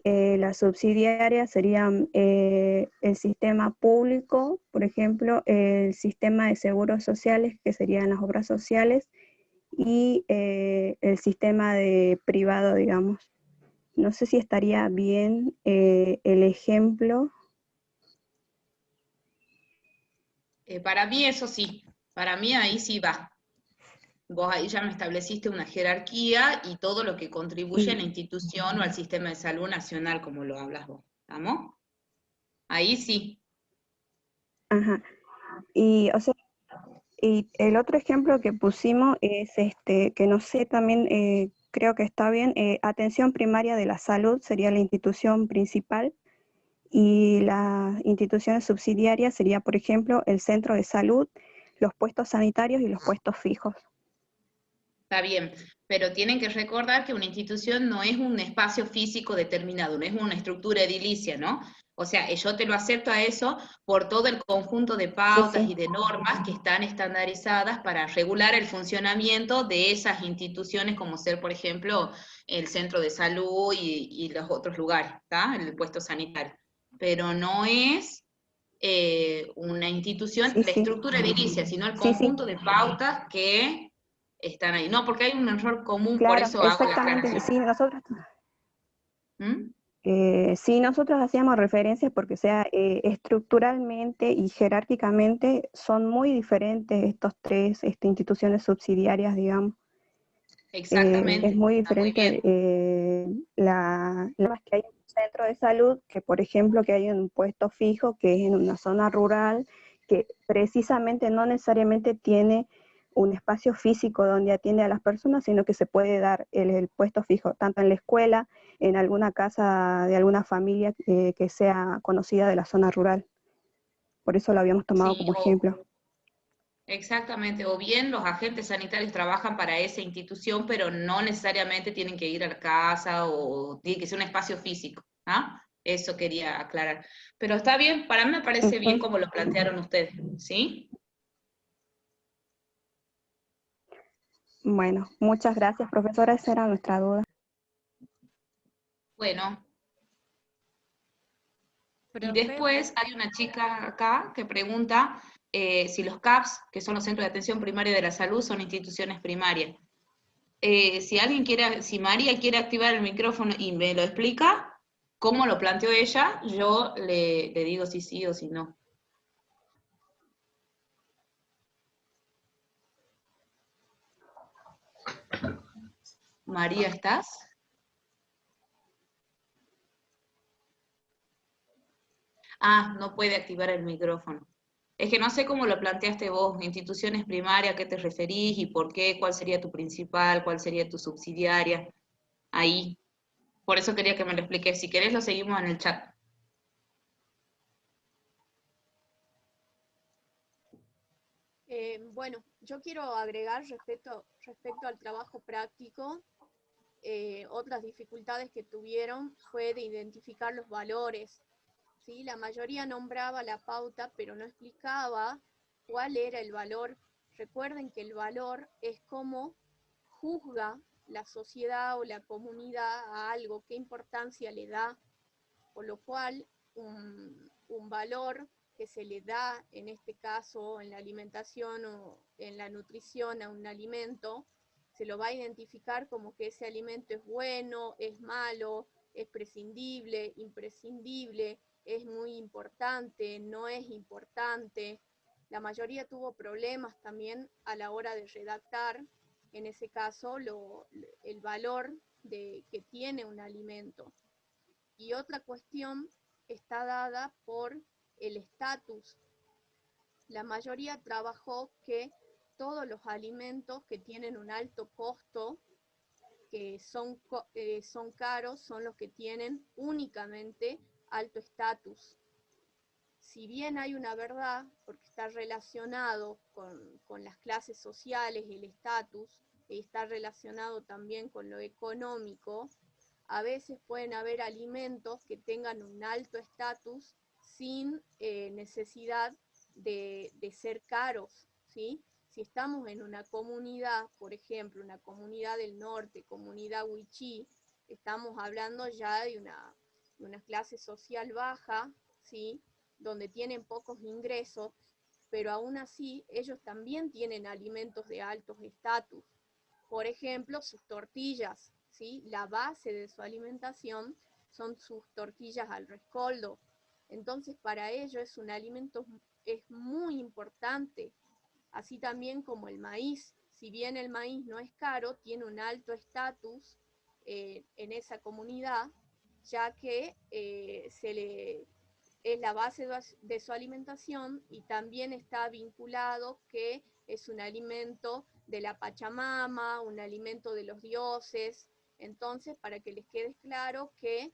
Las subsidiarias serían el sistema público, por ejemplo, el sistema de seguros sociales, que serían las obras sociales, y el sistema de privado, digamos. No sé si estaría bien el ejemplo. Para mí eso sí, para mí ahí sí va. Vos ahí ya me estableciste una jerarquía y todo lo que contribuye a la Y, institución o al sistema de salud nacional, como lo hablas vos. ¿Estamos? Ahí sí. ajá. Y, o sea, y el otro ejemplo que pusimos es que no sé, también creo que está bien, atención primaria de la salud sería la institución principal y las instituciones subsidiarias sería, por ejemplo, el centro de salud, los puestos sanitarios y los puestos fijos. Está bien, pero tienen que recordar que una institución no es un espacio físico determinado, no es una estructura edilicia, ¿no? O sea, yo te lo acepto a eso por todo el conjunto de Sí, pautas sí, y de normas que están estandarizadas para regular el funcionamiento de esas instituciones, como ser, por ejemplo, el centro de salud y los otros lugares, ¿está? El puesto sanitario. Pero no es una institución, sí, la sí, estructura edilicia, sino el sí, sí, conjunto de pautas que están ahí. No, porque hay un error común, por claro, eso hago la exactamente. aclaración. ¿Mm? Sí, nosotros hacíamos referencia porque, o sea, estructuralmente y jerárquicamente son muy diferentes estos tres instituciones subsidiarias, digamos. Es Exactamente, muy está muy bien. diferente más que hay un centro de salud, que por ejemplo que hay un puesto fijo que es en una zona rural, que precisamente no necesariamente tiene un espacio físico donde atiende a las personas, sino que se puede dar el puesto fijo, tanto en la escuela, en alguna casa de alguna familia que sea conocida de la zona rural. Por eso lo habíamos tomado Sí, como ejemplo. exactamente. O bien los agentes sanitarios trabajan para esa institución, pero no necesariamente tienen que ir a la casa o tiene que ser un espacio físico. ¿Ah? Eso quería aclarar. Pero está bien, para mí me parece bien Ujú. como lo plantearon ustedes, ¿sí? Bueno, muchas gracias, profesora. Esa era nuestra duda. Bueno, y Profe, después hay una chica acá que pregunta si los CAPS, que son los Centros de Atención Primaria de la Salud, son instituciones primarias. Si alguien quiere, si María quiere activar el micrófono y me lo explica, cómo lo planteó ella, yo le digo si sí o si no. María, ¿estás? Ah, no puede activar el micrófono. Es que no sé cómo lo planteaste vos, instituciones primarias, ¿a qué te referís y por qué? ¿Cuál sería tu principal? ¿Cuál sería tu subsidiaria? Ahí. Por eso quería que me lo expliques. Si querés, lo seguimos en el chat. bueno, yo quiero agregar respecto al trabajo práctico, otras dificultades que tuvieron fue de identificar los valores. ¿Sí? La mayoría nombraba la pauta, pero no explicaba cuál era el valor. Recuerden que el valor es cómo juzga la sociedad o la comunidad a algo, qué importancia le da, por lo cual un valor que se le da, en este caso en la alimentación o en la nutrición a un alimento, se lo va a identificar como que ese alimento es bueno, es malo, es prescindible, imprescindible, es muy importante, no es importante. La mayoría tuvo problemas también a la hora de redactar, en ese caso, el valor que tiene un alimento. Y otra cuestión está dada por el estatus. La mayoría trabajó que todos los alimentos que tienen un alto costo, que son caros, son los que tienen únicamente alto estatus. Si bien hay una verdad, porque está relacionado con las clases sociales, el estatus, y está relacionado también con lo económico, a veces pueden haber alimentos que tengan un alto estatus sin necesidad de ser caros, ¿sí? Si estamos en una comunidad, por ejemplo, una comunidad del norte, comunidad wichí, estamos hablando ya de una clase social baja, ¿sí? Donde tienen pocos ingresos, pero aún así ellos también tienen alimentos de altos estatus. Por ejemplo, sus tortillas, ¿sí? La base de su alimentación son sus tortillas al rescoldo. Entonces, para ellos es un alimento es muy importante, así también como el maíz. Si bien el maíz no es caro, tiene un alto estatus en esa comunidad, ya que es la base de su alimentación y también está vinculado que es un alimento de la Pachamama, un alimento de los dioses. Entonces, para que les quede claro que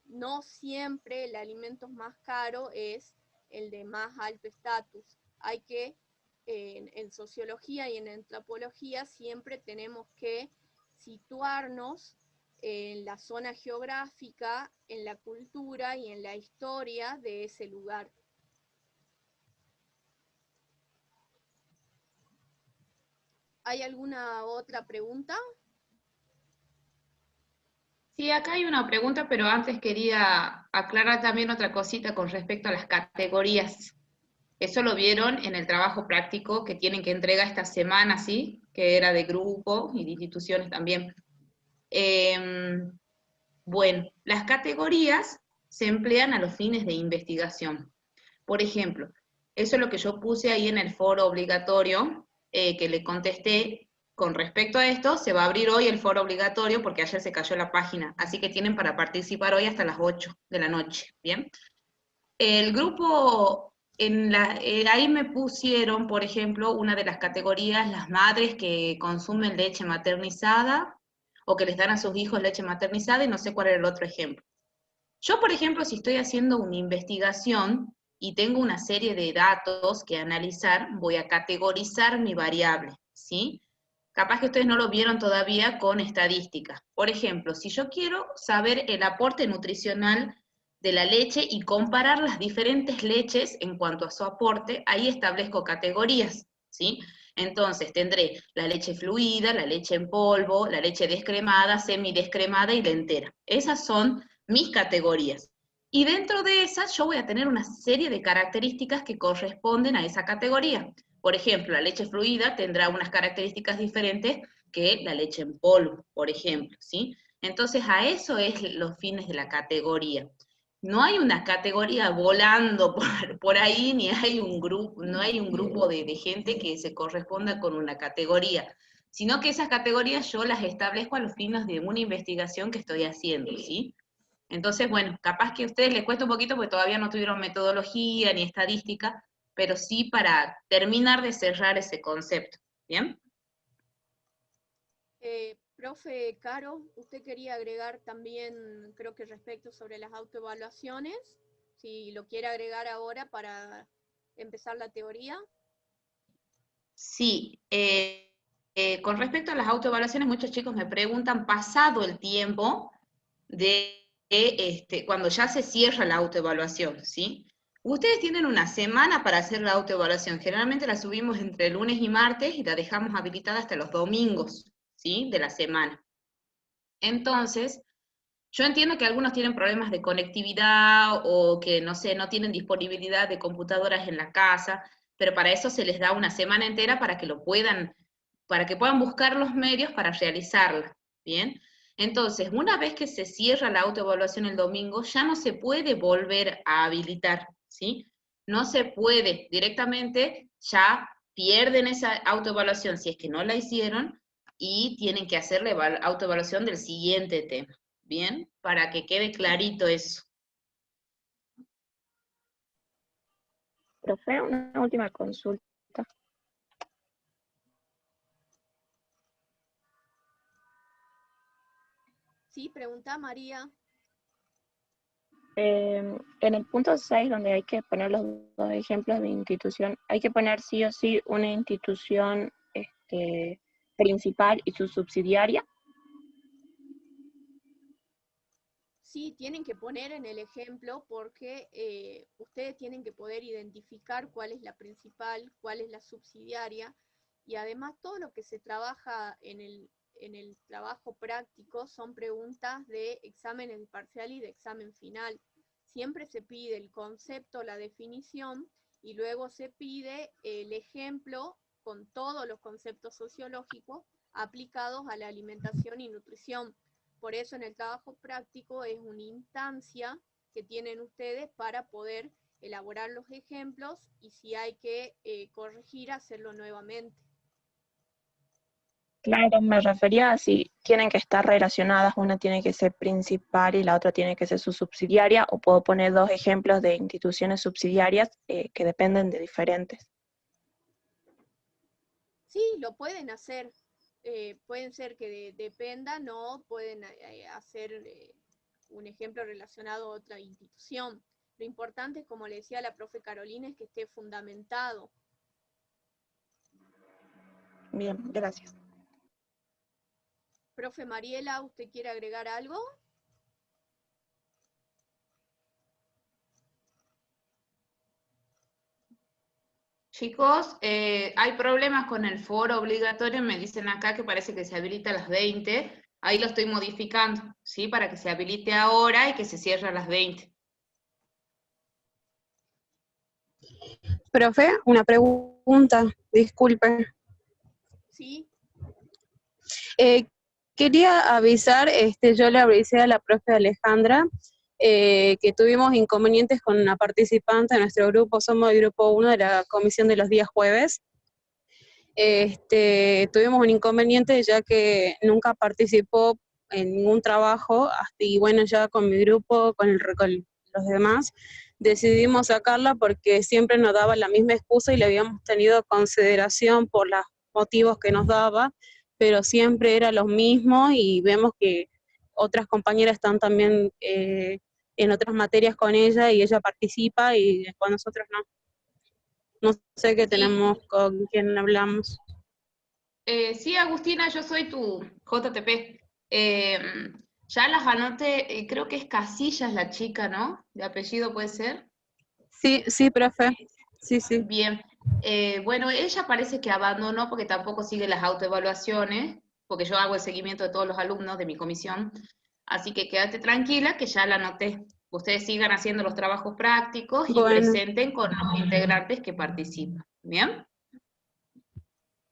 no siempre el alimento más caro es el de más alto estatus. Hay que, en sociología y en antropología, siempre tenemos que situarnos en la zona geográfica, en la cultura y en la historia de ese lugar. ¿Hay alguna otra pregunta? Sí, acá hay una pregunta, pero antes quería aclarar también otra cosita con respecto a las categorías. Eso lo vieron en el trabajo práctico que tienen que entregar esta semana, ¿sí? Que era de grupo y de instituciones también. Bueno, las categorías se emplean a los fines de investigación. Por ejemplo, eso es lo que yo puse ahí en el foro obligatorio, que le contesté con respecto a esto. Se va a abrir hoy el foro obligatorio porque ayer se cayó la página, así que tienen para participar hoy hasta las 8 de la noche, ¿bien? El grupo, ahí me pusieron, por ejemplo, una de las categorías, las madres que consumen leche maternizada o que les dan a sus hijos leche maternizada, y no sé cuál era el otro ejemplo. Yo, por ejemplo, si estoy haciendo una investigación y tengo una serie de datos que analizar, voy a categorizar mi variable, ¿sí? Capaz que ustedes no lo vieron todavía con estadísticas. Por ejemplo, si yo quiero saber el aporte nutricional de la leche y comparar las diferentes leches en cuanto a su aporte, ahí establezco categorías, ¿sí? Entonces tendré la leche fluida, la leche en polvo, la leche descremada, semidescremada y la entera. Esas son mis categorías. Y dentro de esas yo voy a tener una serie de características que corresponden a esa categoría. Por ejemplo, la leche fluida tendrá unas características diferentes que la leche en polvo, por ejemplo, ¿sí? Entonces, a eso es los fines de la categoría. No hay una categoría volando por ahí, ni hay un grupo, no hay un grupo de gente que se corresponda con una categoría, sino que esas categorías yo las establezco a los fines de una investigación que estoy haciendo, ¿sí? Entonces, bueno, capaz que a ustedes les cuesta un poquito porque todavía no tuvieron metodología ni estadística, pero sí para terminar de cerrar ese concepto, ¿bien? Profe Caro, usted quería agregar también, creo que respecto sobre las autoevaluaciones, si lo quiere agregar ahora para empezar la teoría. Sí, con respecto a las autoevaluaciones, muchos chicos me preguntan, pasado el tiempo cuando ya se cierra la autoevaluación, ¿sí? Ustedes tienen una semana para hacer la autoevaluación. Generalmente la subimos entre lunes y martes y la dejamos habilitada hasta los domingos, ¿sí? De la semana. Entonces, yo entiendo que algunos tienen problemas de conectividad o que, no sé, no tienen disponibilidad de computadoras en la casa, pero para eso se les da una semana entera para que para que puedan buscar los medios para realizarla, ¿bien? Entonces, una vez que se cierra la autoevaluación el domingo, ya no se puede volver a habilitar, ¿sí? No se puede, directamente ya pierden esa autoevaluación si es que no la hicieron y tienen que hacer la autoevaluación del siguiente tema. Bien, para que quede clarito eso. Profe, una última consulta. Sí, pregunta María. En el punto 6, donde hay que poner los dos ejemplos de institución, hay que poner sí o sí una institución principal y su subsidiaria. Sí, tienen que poner en el ejemplo porque ustedes tienen que poder identificar cuál es la principal, cuál es la subsidiaria, y además todo lo que se trabaja en el trabajo práctico son preguntas de exámenes de parcial y de examen final. Siempre se pide el concepto, la definición, y luego se pide el ejemplo con todos los conceptos sociológicos aplicados a la alimentación y nutrición. Por eso en el trabajo práctico es una instancia que tienen ustedes para poder elaborar los ejemplos y si hay que corregir, hacerlo nuevamente. Claro, me refería a si tienen que estar relacionadas, una tiene que ser principal y la otra tiene que ser su subsidiaria, o puedo poner dos ejemplos de instituciones subsidiarias que dependen de diferentes. Sí, lo pueden hacer. Pueden ser que dependan o pueden hacer un ejemplo relacionado a otra institución. Lo importante, como le decía la profe Carolina, es que esté fundamentado. Bien, gracias. Profe Mariela, ¿usted quiere agregar algo? Chicos, hay problemas con el foro obligatorio, me dicen acá que parece que se habilita a las 20, ahí lo estoy modificando, ¿sí? Para que se habilite ahora y que se cierre a las 20. Profe, una pregunta, disculpe. Sí. Quería avisar, yo le avisé a la profe Alejandra que tuvimos inconvenientes con una participante de nuestro grupo, somos el grupo 1 de la comisión de los días jueves. Tuvimos un inconveniente ya que nunca participó en ningún trabajo, y bueno, ya con mi grupo, con los demás, decidimos sacarla porque siempre nos daba la misma excusa y le habíamos tenido consideración por los motivos que nos daba, pero siempre era lo mismo y vemos que otras compañeras están también en otras materias con ella y ella participa y con nosotros no. No sé qué Sí, tenemos, con quién hablamos. sí, Agustina, yo soy tu JTP. Ya las anoté, creo que es Casillas la chica, ¿no? De apellido puede ser. Sí, sí, profe. Sí, sí. Bien. Bueno, ella parece que abandonó porque tampoco sigue las autoevaluaciones, porque yo hago el seguimiento de todos los alumnos de mi comisión. Así que quédate tranquila que ya la anoté. Ustedes sigan haciendo los trabajos prácticos y Bueno, presenten con los integrantes que participan. ¿Bien?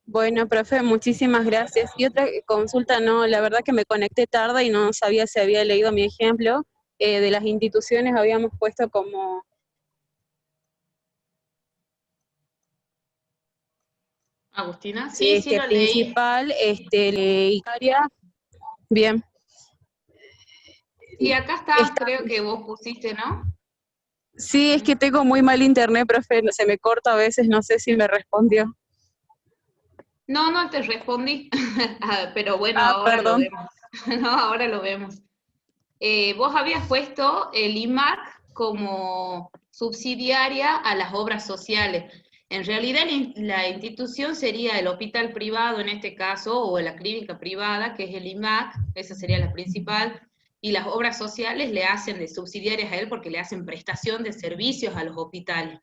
bueno, profe, muchísimas gracias. Y otra consulta, no, la verdad que me conecté tarde y no sabía si había leído mi ejemplo. De las instituciones habíamos puesto como Agustina, sí, sí lo leí. principal, Icaria. Bien. Sí, acá está, Está, creo que vos pusiste, ¿no? sí, es que tengo muy mal internet, profe, se me corta a veces, no sé si me respondió. No, no te respondí, ah, pero bueno, Ah, ahora lo perdón. vemos. No, ahora lo vemos. Vos habías puesto el IMAC como subsidiaria a las obras sociales. En realidad la institución sería el hospital privado en este caso, o la clínica privada, que es el IMAC, esa sería la principal, y las obras sociales le hacen de subsidiarias a él porque le hacen prestación de servicios a los hospitales,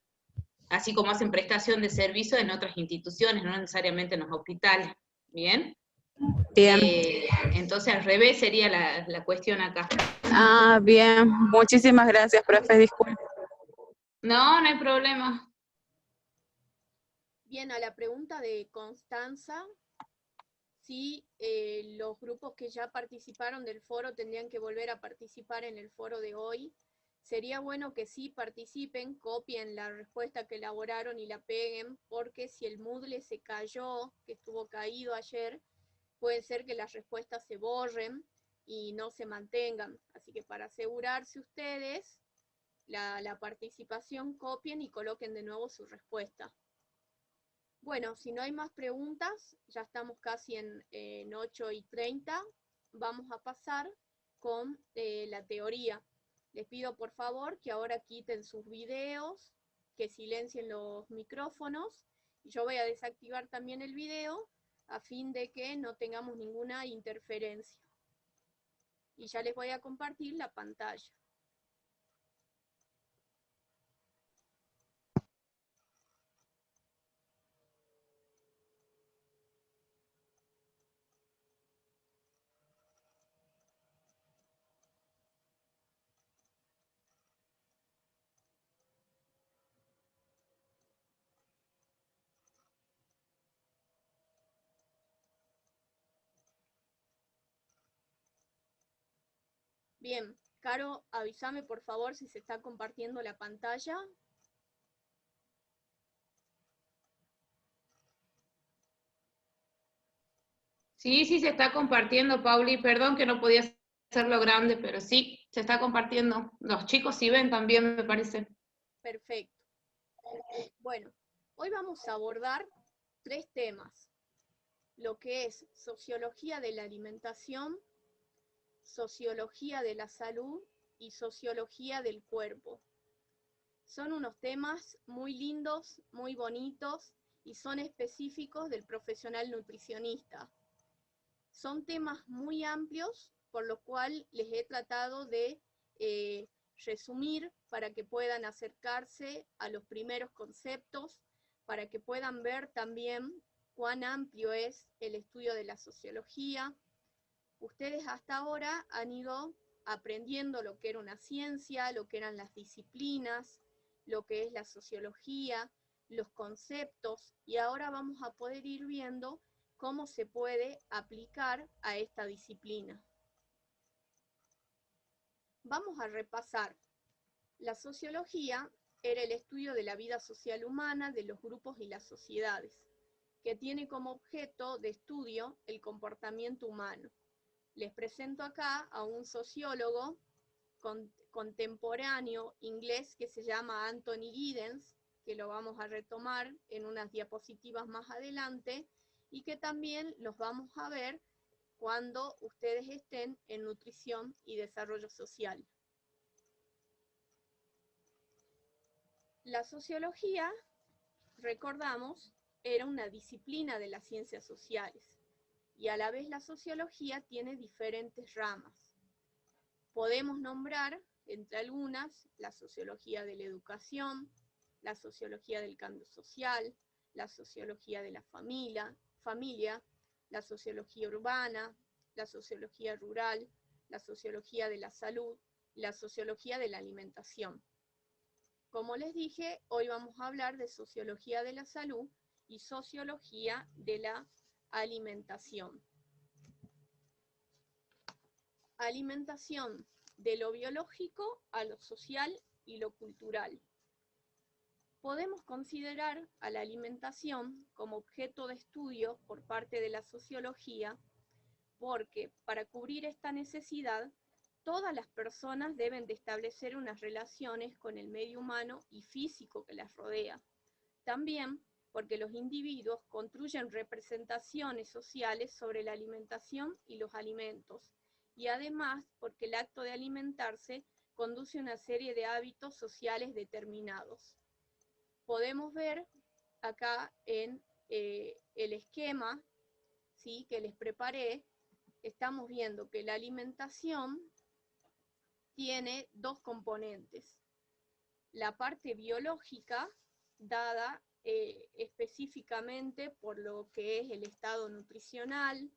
así como hacen prestación de servicios en otras instituciones, no necesariamente en los hospitales. ¿Bien? Bien. Entonces al revés sería la cuestión acá. Ah, bien. Muchísimas gracias, profe, disculpe. No, no hay problema. Bien, a la pregunta de Constanza, si los grupos que ya participaron del foro tendrían que volver a participar en el foro de hoy. Sería bueno que sí participen, copien la respuesta que elaboraron y la peguen, porque si el Moodle se cayó, que estuvo caído ayer, puede ser que las respuestas se borren y no se mantengan. Así que para asegurarse ustedes la participación, copien y coloquen de nuevo su respuesta. Bueno, si no hay más preguntas, ya estamos casi en 8:30, vamos a pasar con la teoría. Les pido por favor que ahora quiten sus videos, que silencien los micrófonos, y yo voy a desactivar también el video a fin de que no tengamos ninguna interferencia. Y ya les voy a compartir la pantalla. Bien, Caro, avísame por favor si se está compartiendo la pantalla. Sí, sí, se está compartiendo, Pauli. Perdón que no podía hacerlo grande, pero sí, se está compartiendo. Los chicos sí ven también, me parece. Perfecto. Bueno, hoy vamos a abordar 3 temas. Lo que es sociología de la alimentación, sociología de la salud y sociología del cuerpo. Son unos temas muy lindos, muy bonitos y son específicos del profesional nutricionista. Son temas muy amplios, por lo cual les he tratado de resumir para que puedan acercarse a los primeros conceptos, para que puedan ver también cuán amplio es el estudio de la sociología. Ustedes hasta ahora han ido aprendiendo lo que era una ciencia, lo que eran las disciplinas, lo que es la sociología, los conceptos, y ahora vamos a poder ir viendo cómo se puede aplicar a esta disciplina. Vamos a repasar. La sociología era el estudio de la vida social humana, de los grupos y las sociedades, que tiene como objeto de estudio el comportamiento humano. Les presento acá a un sociólogo contemporáneo inglés que se llama Anthony Giddens, que lo vamos a retomar en unas diapositivas más adelante, y que también los vamos a ver cuando ustedes estén en nutrición y desarrollo social. La sociología, recordamos, era una disciplina de las ciencias sociales, y a la vez la sociología tiene diferentes ramas. Podemos nombrar, entre algunas, la sociología de la educación, la sociología del cambio social, la sociología de la familia, la sociología urbana, la sociología rural, la sociología de la salud y la sociología de la alimentación. Como les dije, hoy vamos a hablar de sociología de la salud y sociología de la alimentación. Alimentación, de lo biológico a lo social y lo cultural. Podemos considerar a la alimentación como objeto de estudio por parte de la sociología porque para cubrir esta necesidad, todas las personas deben de establecer unas relaciones con el medio humano y físico que las rodea. También porque los individuos construyen representaciones sociales sobre la alimentación y los alimentos, y además porque el acto de alimentarse conduce a una serie de hábitos sociales determinados. Podemos ver acá en el esquema, ¿sí?, que les preparé, estamos viendo que la alimentación tiene 2 componentes. La parte biológica, dada específicamente por lo que es el estado nutricional,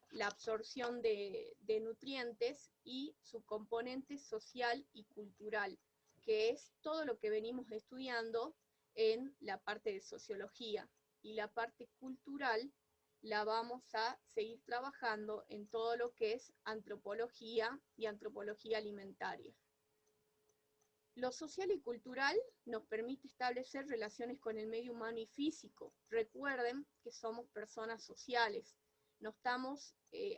la absorción de nutrientes y su componente social y cultural, que es todo lo que venimos estudiando en la parte de sociología. Y la parte cultural la vamos a seguir trabajando en todo lo que es antropología y antropología alimentaria. Lo social y cultural nos permite establecer relaciones con el medio humano y físico. Recuerden que somos personas sociales, no estamos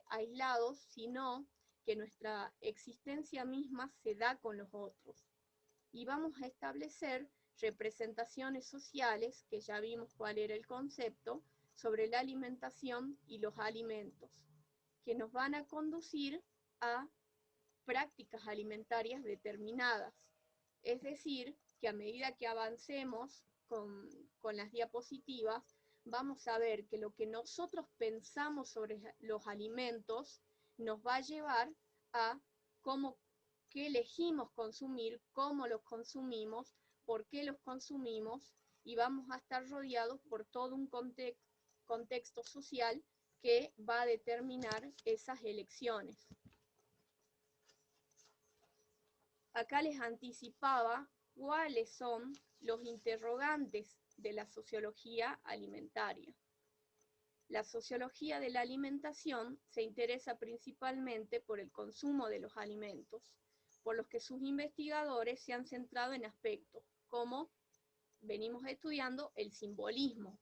aislados, sino que nuestra existencia misma se da con los otros. Y vamos a establecer representaciones sociales, que ya vimos cuál era el concepto, sobre la alimentación y los alimentos, que nos van a conducir a prácticas alimentarias determinadas. Es decir, que a medida que avancemos con las diapositivas, vamos a ver que lo que nosotros pensamos sobre los alimentos nos va a llevar a qué elegimos consumir, cómo los consumimos, por qué los consumimos, y vamos a estar rodeados por todo un contexto social que va a determinar esas elecciones. Acá les anticipaba cuáles son los interrogantes de la sociología alimentaria. La sociología de la alimentación se interesa principalmente por el consumo de los alimentos, por los que sus investigadores se han centrado en aspectos como venimos estudiando el simbolismo.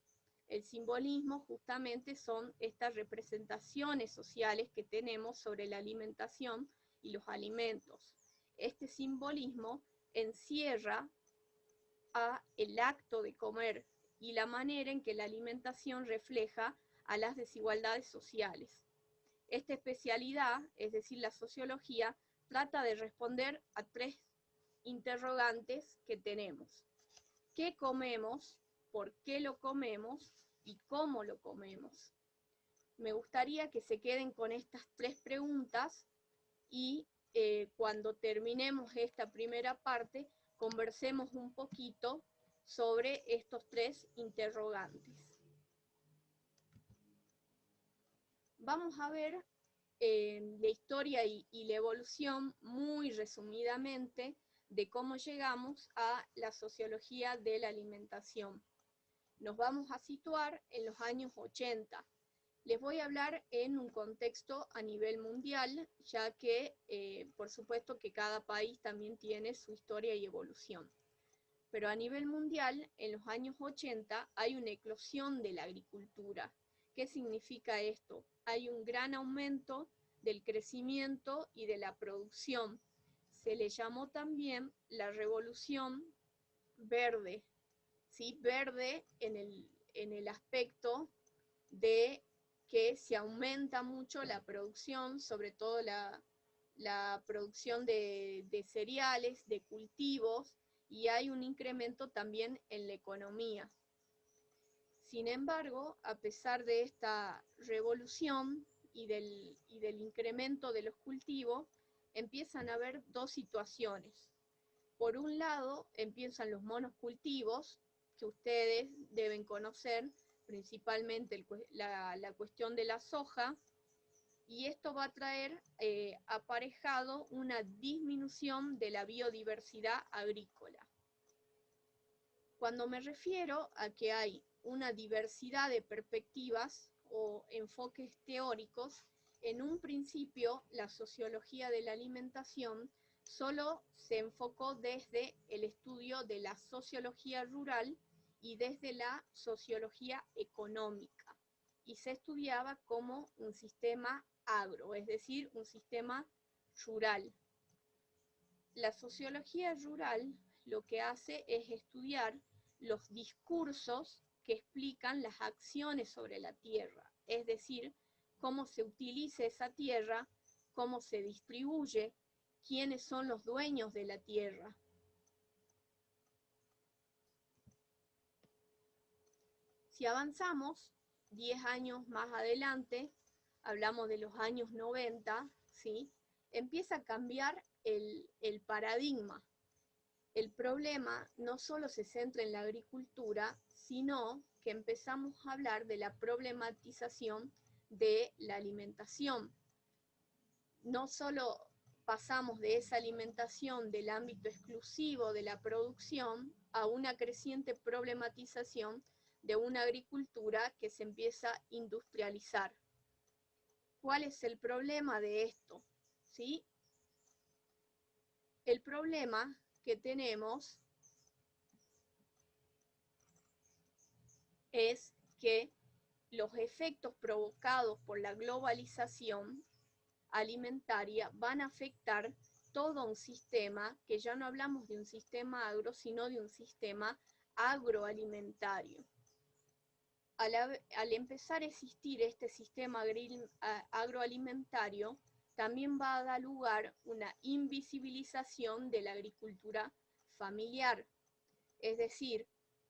El simbolismo justamente son estas representaciones sociales que tenemos sobre la alimentación y los alimentos. Este simbolismo encierra el acto de comer y la manera en que la alimentación refleja a las desigualdades sociales. Esta especialidad, es decir, la sociología, trata de responder a 3 interrogantes que tenemos. ¿Qué comemos? ¿Por qué lo comemos? ¿Y cómo lo comemos? Me gustaría que se queden con estas 3 preguntas y cuando terminemos esta primera parte, conversemos un poquito sobre estos 3 interrogantes. Vamos a ver la historia y la evolución muy resumidamente de cómo llegamos a la sociología de la alimentación. Nos vamos a situar en los años 80. Les voy a hablar en un contexto a nivel mundial, ya que por supuesto que cada país también tiene su historia y evolución. Pero a nivel mundial, en los años 80 hay una eclosión de la agricultura. ¿Qué significa esto? Hay un gran aumento del crecimiento y de la producción. Se le llamó también la revolución verde, ¿sí? Verde en el aspecto de que se aumenta mucho la producción, sobre todo la producción de cereales, de cultivos, y hay un incremento también en la economía. Sin embargo, a pesar de esta revolución y del incremento de los cultivos, empiezan a haber 2 situaciones. Por un lado, empiezan los monocultivos, que ustedes deben conocer, principalmente la cuestión de la soja, y esto va a traer aparejado una disminución de la biodiversidad agrícola. Cuando me refiero a que hay una diversidad de perspectivas o enfoques teóricos, en un principio la sociología de la alimentación solo se enfocó desde el estudio de la sociología rural y desde la sociología económica, y se estudiaba como un sistema agro, es decir, un sistema rural. La sociología rural lo que hace es estudiar los discursos que explican las acciones sobre la tierra, es decir, cómo se utiliza esa tierra, cómo se distribuye, quiénes son los dueños de la tierra. Si avanzamos 10 años más adelante, hablamos de los años 90, ¿sí? Empieza a cambiar el paradigma. El problema no solo se centra en la agricultura, sino que empezamos a hablar de la problematización de la alimentación. No solo pasamos de esa alimentación del ámbito exclusivo de la producción a una creciente problematización de una agricultura que se empieza a industrializar. ¿Cuál es el problema de esto? ¿Sí? El problema que tenemos es que los efectos provocados por la globalización alimentaria van a afectar todo un sistema, que ya no hablamos de un sistema agro, sino de un sistema agroalimentario. Al empezar a existir este sistema agroalimentario, también va a dar lugar una invisibilización de la agricultura familiar, es decir,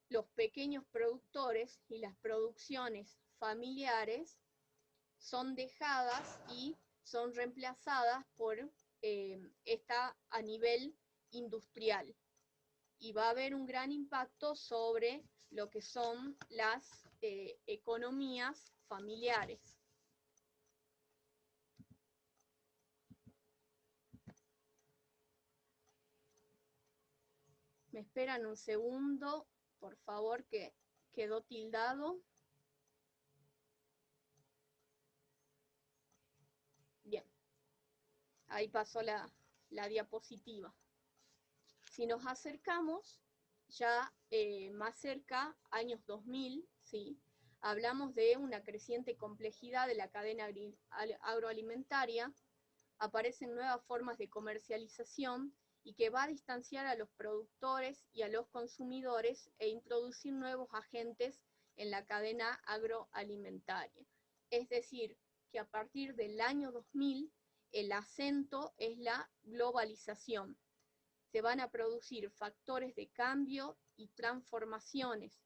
los pequeños productores y las producciones familiares son dejadas y son reemplazadas por esta a nivel industrial. Y va a haber un gran impacto sobre lo que son las economías familiares. Me esperan un segundo, por favor, que quedó tildado. Ahí pasó la diapositiva. Si nos acercamos ya más cerca, años 2000, ¿sí? Hablamos de una creciente complejidad de la cadena agroalimentaria, aparecen nuevas formas de comercialización y que va a distanciar a los productores y a los consumidores e introducir nuevos agentes en la cadena agroalimentaria. Es decir, que a partir del año 2000 el acento es la globalización. Se van a producir factores de cambio y transformaciones.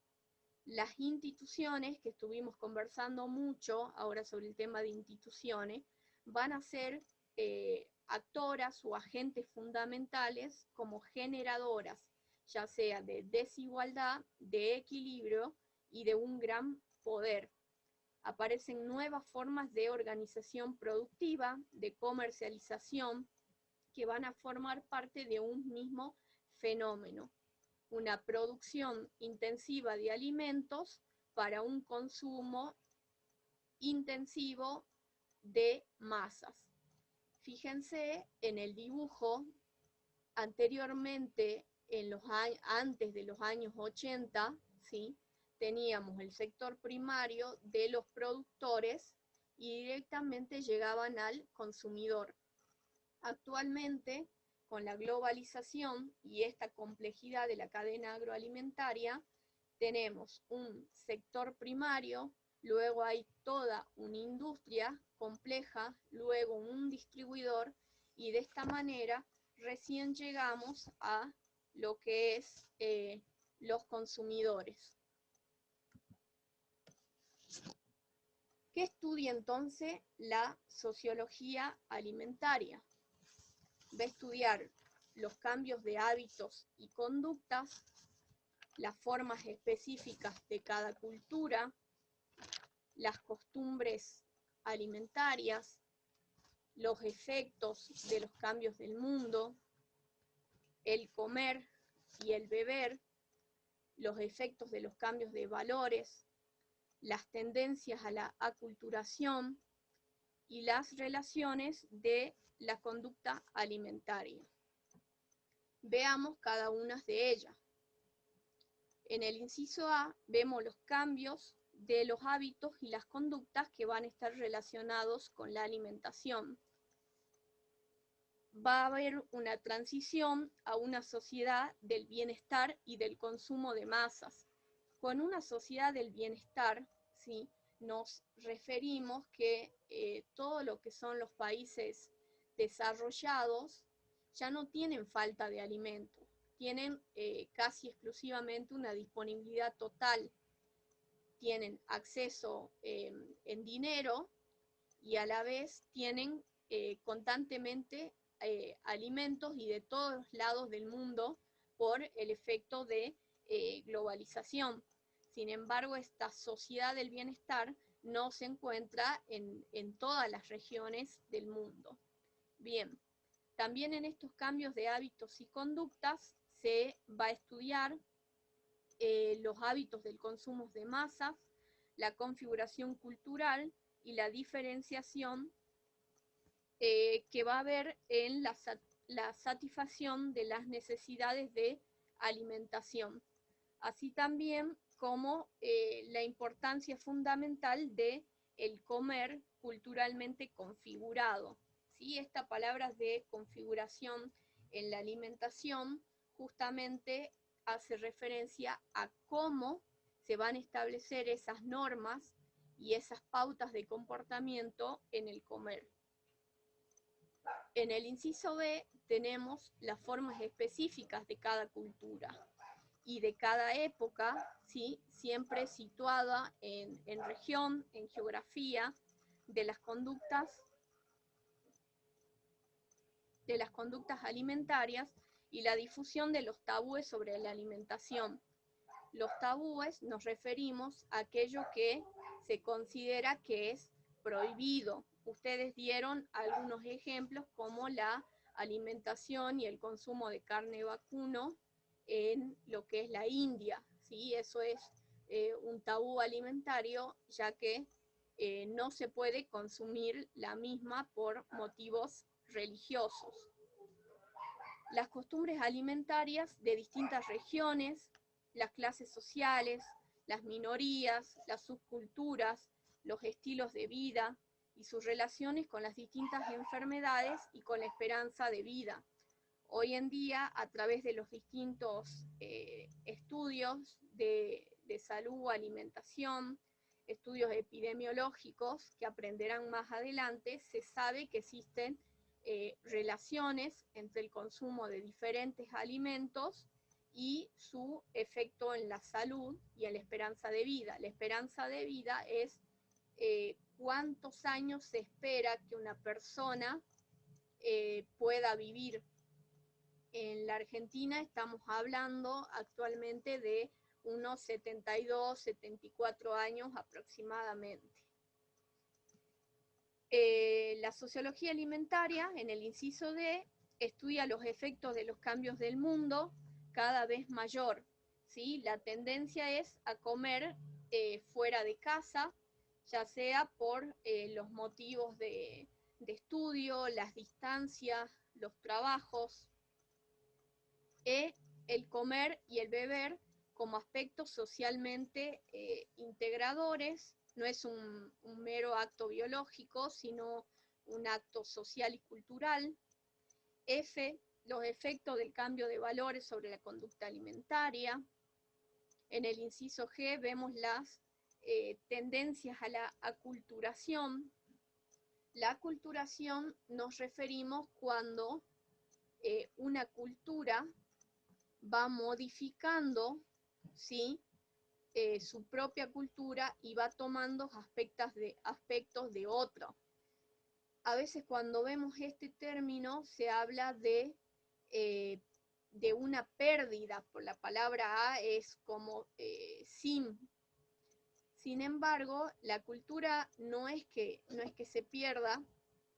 Las instituciones, que estuvimos conversando mucho ahora sobre el tema de instituciones, van a ser actoras o agentes fundamentales como generadoras, ya sea de desigualdad, de equilibrio y de un gran poder. Aparecen nuevas formas de organización productiva, de comercialización, que van a formar parte de un mismo fenómeno, una producción intensiva de alimentos para un consumo intensivo de masas. Fíjense en el dibujo, anteriormente, antes de los años 80, ¿sí? Teníamos el sector primario de los productores y directamente llegaban al consumidor. Actualmente, con la globalización y esta complejidad de la cadena agroalimentaria, tenemos un sector primario, luego hay toda una industria compleja, luego un distribuidor, y de esta manera recién llegamos a lo que es los consumidores. ¿Qué estudia entonces la sociología alimentaria? Va a estudiar los cambios de hábitos y conductas, las formas específicas de cada cultura, las costumbres alimentarias, los efectos de los cambios del mundo, el comer y el beber, los efectos de los cambios de valores, las tendencias a la aculturación y las relaciones de la conducta alimentaria. Veamos cada una de ellas. En el inciso A vemos los cambios de los hábitos y las conductas que van a estar relacionados con la alimentación. Va a haber una transición a una sociedad del bienestar y del consumo de masas. Con una sociedad del bienestar, ¿sí?, nos referimos que todo lo que son los países desarrollados ya no tienen falta de alimento, tienen casi exclusivamente una disponibilidad total, tienen acceso en dinero y a la vez tienen constantemente alimentos y de todos los lados del mundo por el efecto de globalización. Sin embargo, esta sociedad del bienestar no se encuentra en todas las regiones del mundo. Bien, también en estos cambios de hábitos y conductas se va a estudiar los hábitos del consumo de masas, la configuración cultural y la diferenciación que va a haber en la satisfacción de las necesidades de alimentación, así también como la importancia fundamental de el comer culturalmente configurado. ¿Sí? Esta palabra de configuración en la alimentación justamente hace referencia a cómo se van a establecer esas normas y esas pautas de comportamiento en el comer. En el inciso B tenemos las formas específicas de cada cultura y de cada época, ¿sí?, siempre situada en región, en geografía, de las conductas alimentarias y la difusión de los tabúes sobre la alimentación. Los tabúes nos referimos a aquello que se considera que es prohibido. Ustedes dieron algunos ejemplos como la alimentación y el consumo de carne vacuno en lo que es la India, ¿sí? Eso es un tabú alimentario, ya que no se puede consumir la misma por motivos religiosos. Las costumbres alimentarias de distintas regiones, las clases sociales, las minorías, las subculturas, los estilos de vida y sus relaciones con las distintas enfermedades y con la esperanza de vida. Hoy en día, a través de los distintos estudios de salud, alimentación, estudios epidemiológicos que aprenderán más adelante, se sabe que existen relaciones entre el consumo de diferentes alimentos y su efecto en la salud y en la esperanza de vida. La esperanza de vida es cuántos años se espera que una persona pueda vivir. En la Argentina estamos hablando actualmente de unos 72, 74 años aproximadamente. La sociología alimentaria, en el inciso D, estudia los efectos de los cambios del mundo cada vez mayor, ¿sí? La tendencia es a comer fuera de casa, ya sea por los motivos de estudio, las distancias, los trabajos, el comer y el beber como aspectos socialmente integradores. No es un mero acto biológico, sino un acto social y cultural. F, los efectos del cambio de valores sobre la conducta alimentaria. En el inciso G vemos las tendencias a la aculturación. La aculturación nos referimos cuando una cultura va modificando, ¿sí?, su propia cultura y va tomando aspectos de otro. A veces cuando vemos este término se habla de una pérdida, por la palabra A es como sin. Sin embargo, la cultura no es que se pierda,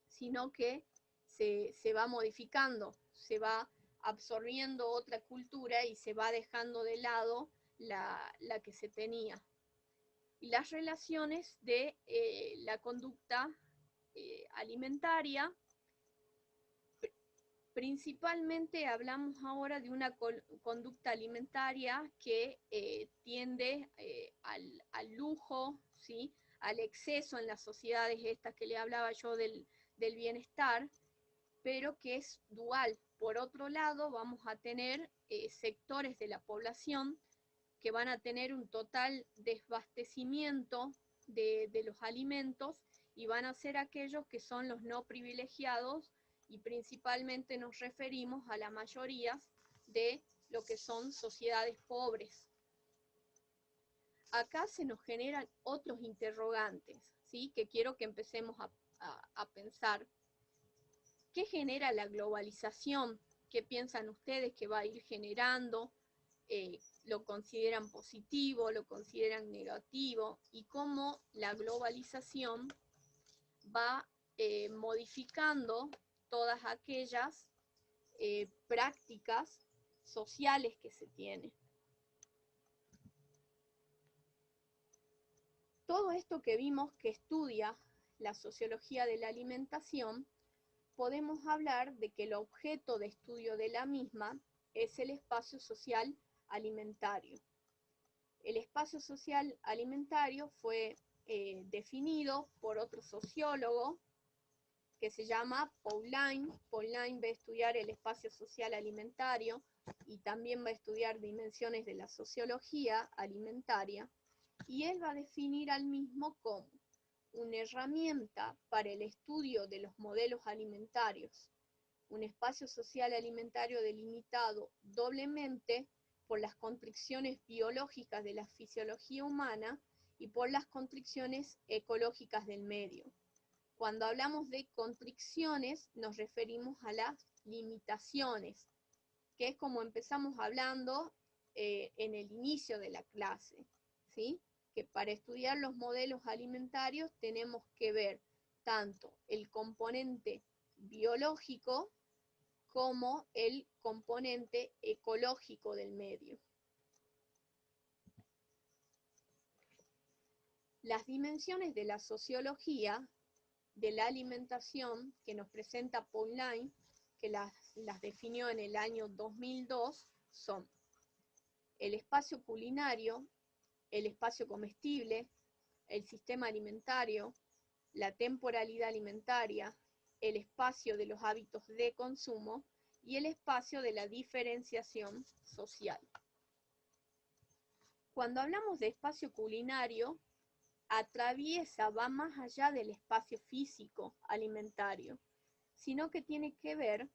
sino que se va modificando, se va absorbiendo otra cultura y se va dejando de lado la que se tenía. Y las relaciones de la conducta alimentaria, principalmente hablamos ahora de una conducta alimentaria que tiende al lujo, ¿sí?, al exceso en las sociedades estas que le hablaba yo del bienestar, pero que es dual. Por otro lado, vamos a tener sectores de la población que van a tener un total desabastecimiento de los alimentos y van a ser aquellos que son los no privilegiados, y principalmente nos referimos a la mayoría de lo que son sociedades pobres. Acá se nos generan otros interrogantes, ¿sí?, que quiero que empecemos a pensar. ¿Qué genera la globalización? ¿Qué piensan ustedes que va a ir generando? ¿Lo consideran positivo? ¿Lo consideran negativo? Y cómo la globalización va modificando todas aquellas prácticas sociales que se tienen. Todo esto que vimos que estudia la sociología de la alimentación, podemos hablar de que el objeto de estudio de la misma es el espacio social alimentario. El espacio social alimentario fue definido por otro sociólogo que se llama Pauline. Pauline va a estudiar el espacio social alimentario y también va a estudiar dimensiones de la sociología alimentaria, y él va a definir al mismo como una herramienta para el estudio de los modelos alimentarios, un espacio social alimentario delimitado doblemente por las constricciones biológicas de la fisiología humana y por las constricciones ecológicas del medio. Cuando hablamos de constricciones nos referimos a las limitaciones, que es como empezamos hablando en el inicio de la clase, ¿sí?, que para estudiar los modelos alimentarios tenemos que ver tanto el componente biológico como el componente ecológico del medio. Las dimensiones de la sociología de la alimentación que nos presenta Pauline, que las definió en el año 2002, son el espacio culinario, el espacio comestible, el sistema alimentario, la temporalidad alimentaria, el espacio de los hábitos de consumo y el espacio de la diferenciación social. Cuando hablamos de espacio culinario, va más allá del espacio físico alimentario, sino que tiene que ver,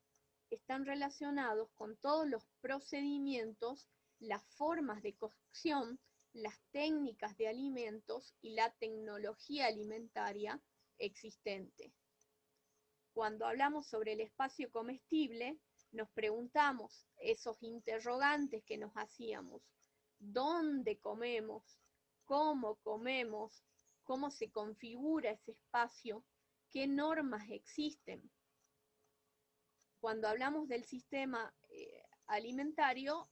están relacionados con todos los procedimientos, las formas de cocción, las técnicas de alimentos y la tecnología alimentaria existente. Cuando hablamos sobre el espacio comestible, nos preguntamos esos interrogantes que nos hacíamos. ¿Dónde comemos? ¿Cómo comemos? ¿Cómo se configura ese espacio? ¿Qué normas existen? Cuando hablamos del sistema alimentario,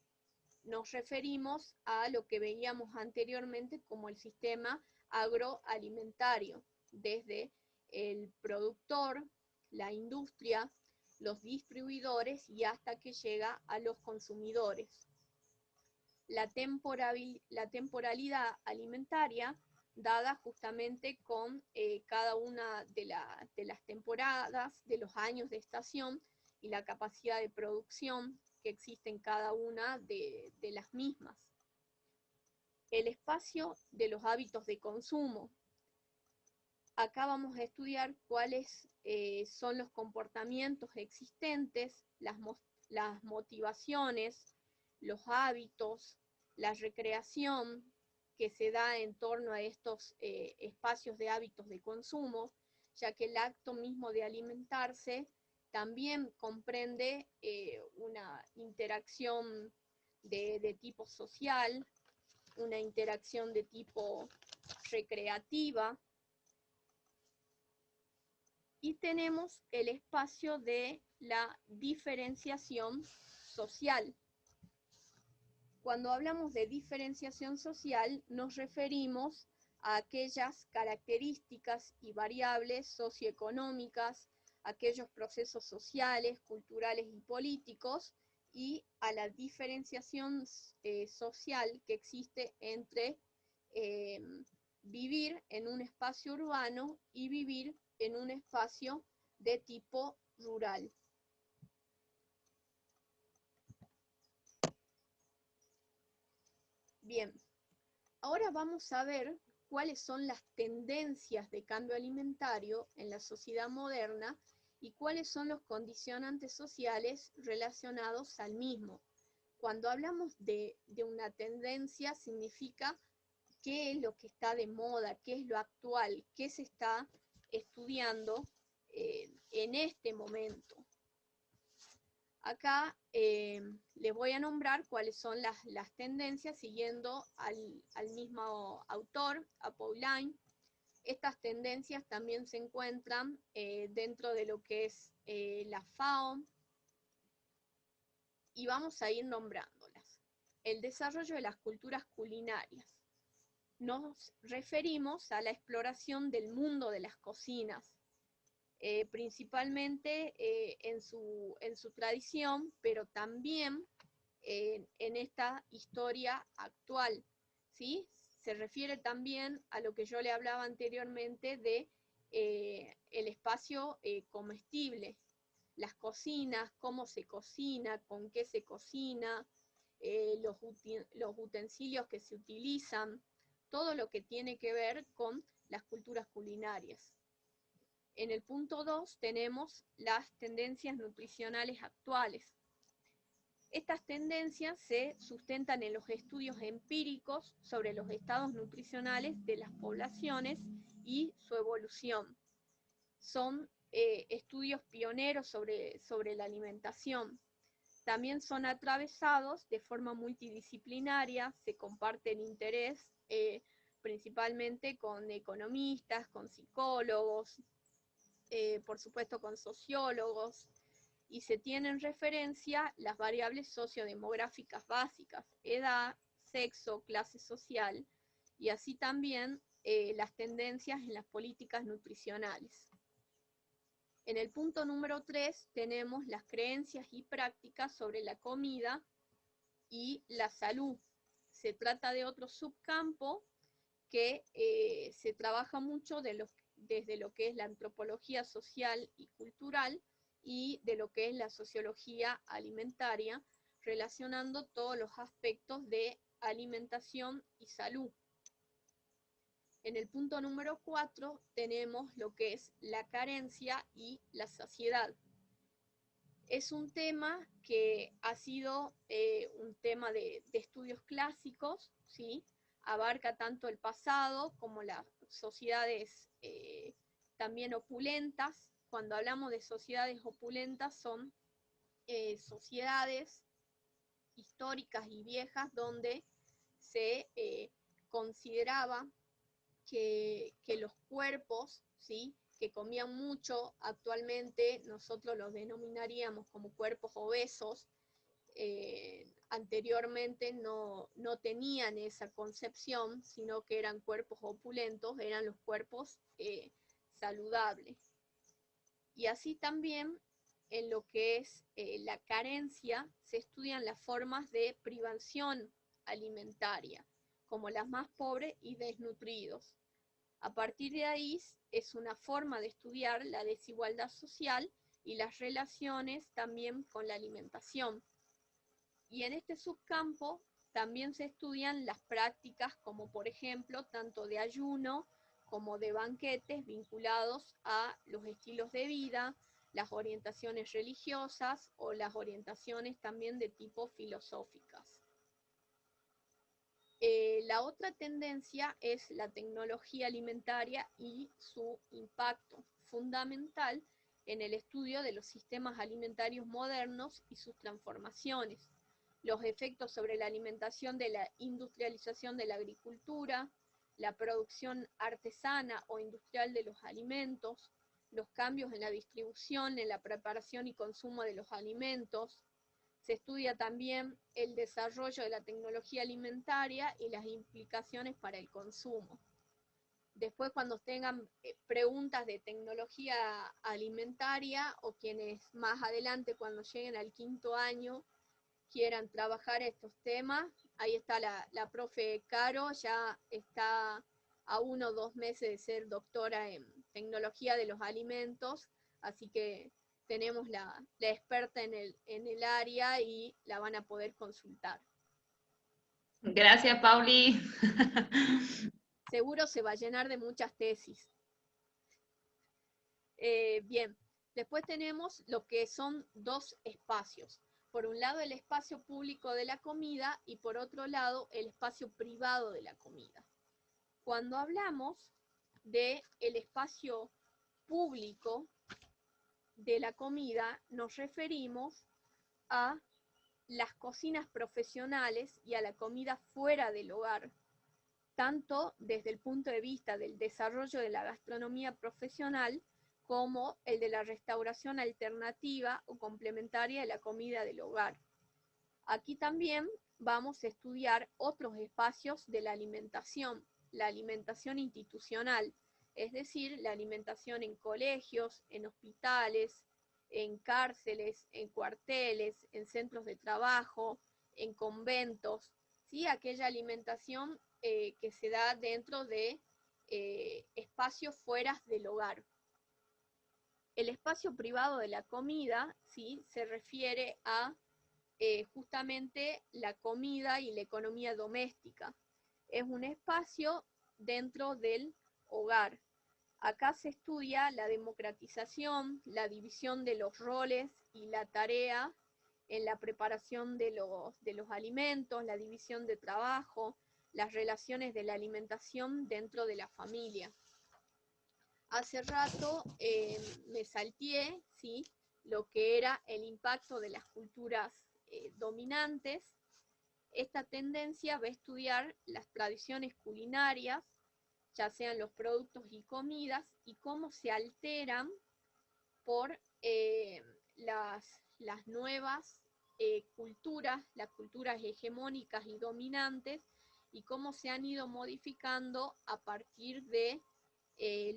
nos referimos a lo que veíamos anteriormente como el sistema agroalimentario, desde el productor, la industria, los distribuidores y hasta que llega a los consumidores. La temporalidad alimentaria, dada justamente con cada una de las temporadas, de los años de estación y la capacidad de producción que existe en cada una de las mismas. El espacio de los hábitos de consumo. Acá vamos a estudiar cuáles son los comportamientos existentes, las motivaciones, los hábitos, la recreación que se da en torno a estos espacios de hábitos de consumo, ya que el acto mismo de alimentarse también comprende una interacción de tipo social, una interacción de tipo recreativa, y tenemos el espacio de la diferenciación social. Cuando hablamos de diferenciación social, nos referimos a aquellas características y variables socioeconómicas, aquellos procesos sociales, culturales y políticos, y a la diferenciación social que existe entre vivir en un espacio urbano y vivir en un espacio de tipo rural. Bien, ahora vamos a ver cuáles son las tendencias de cambio alimentario en la sociedad moderna y cuáles son los condicionantes sociales relacionados al mismo. Cuando hablamos de una tendencia, significa qué es lo que está de moda, qué es lo actual, qué se está estudiando en este momento. Acá les voy a nombrar cuáles son las tendencias siguiendo al mismo autor, a Pauline. Estas tendencias también se encuentran dentro de lo que es la FAO, y vamos a ir nombrándolas. El desarrollo de las culturas culinarias. Nos referimos a la exploración del mundo de las cocinas, principalmente en su tradición, pero también en esta historia actual, ¿sí? Se refiere también a lo que yo le hablaba anteriormente de el espacio comestible, las cocinas, cómo se cocina, con qué se cocina, los utensilios que se utilizan, todo lo que tiene que ver con las culturas culinarias. En el punto 2 tenemos las tendencias nutricionales actuales. Estas tendencias se sustentan en los estudios empíricos sobre los estados nutricionales de las poblaciones y su evolución. Son estudios pioneros sobre la alimentación. También son atravesados de forma multidisciplinaria, se comparten interés principalmente con economistas, con psicólogos, por supuesto con sociólogos, y se tienen en referencia las variables sociodemográficas básicas, edad, sexo, clase social, y así también las tendencias en las políticas nutricionales. En el punto número 3 tenemos las creencias y prácticas sobre la comida y la salud. Se trata de otro subcampo que se trabaja mucho desde lo que es la antropología social y cultural y de lo que es la sociología alimentaria, relacionando todos los aspectos de alimentación y salud. En el punto número 4 tenemos lo que es la carencia y la saciedad. Es un tema que ha sido un tema de estudios clásicos, ¿sí? Abarca tanto el pasado como las sociedades también opulentas. Cuando hablamos de sociedades opulentas son sociedades históricas y viejas donde se consideraba que los cuerpos, ¿sí?, que comían mucho, actualmente nosotros los denominaríamos como cuerpos obesos, anteriormente no tenían esa concepción, sino que eran cuerpos opulentos, eran los cuerpos saludables. Y así también en lo que es la carencia, se estudian las formas de privación alimentaria, como las más pobres y desnutridos. A partir de ahí es una forma de estudiar la desigualdad social y las relaciones también con la alimentación. Y en este subcampo también se estudian las prácticas como por ejemplo tanto de ayuno como de banquetes vinculados a los estilos de vida, las orientaciones religiosas o las orientaciones también de tipo filosóficas. La otra tendencia es la tecnología alimentaria y su impacto fundamental en el estudio de los sistemas alimentarios modernos y sus transformaciones, los efectos sobre la alimentación de la industrialización de la agricultura, la producción artesana o industrial de los alimentos, los cambios en la distribución, en la preparación y consumo de los alimentos. Se estudia también el desarrollo de la tecnología alimentaria y las implicaciones para el consumo. Después, cuando tengan preguntas de tecnología alimentaria o quienes más adelante, cuando lleguen al 5º año, quieran trabajar estos temas, ahí está la profe Caro, ya está a 1 o 2 meses de ser doctora en tecnología de los alimentos, así que tenemos la experta en el área y la van a poder consultar. Gracias, Pauli. Seguro se va a llenar de muchas tesis. Bien, después tenemos lo que son 2 espacios. Por un lado el espacio público de la comida y por otro lado el espacio privado de la comida. Cuando hablamos del espacio público de la comida, nos referimos a las cocinas profesionales y a la comida fuera del hogar, tanto desde el punto de vista del desarrollo de la gastronomía profesional como el de la restauración alternativa o complementaria de la comida del hogar. Aquí también vamos a estudiar otros espacios de la alimentación institucional, es decir, la alimentación en colegios, en hospitales, en cárceles, en cuarteles, en centros de trabajo, en conventos, ¿sí? Aquella alimentación que se da dentro de espacios fuera del hogar. El espacio privado de la comida, ¿sí?, se refiere a justamente la comida y la economía doméstica. Es un espacio dentro del hogar. Acá se estudia la democratización, la división de los roles y la tarea en la preparación de los alimentos, la división de trabajo, las relaciones de la alimentación dentro de la familia. Hace rato me salteé, ¿sí?, lo que era el impacto de las culturas dominantes. Esta tendencia va a estudiar las tradiciones culinarias, ya sean los productos y comidas, y cómo se alteran por las nuevas culturas, las culturas hegemónicas y dominantes, y cómo se han ido modificando a partir de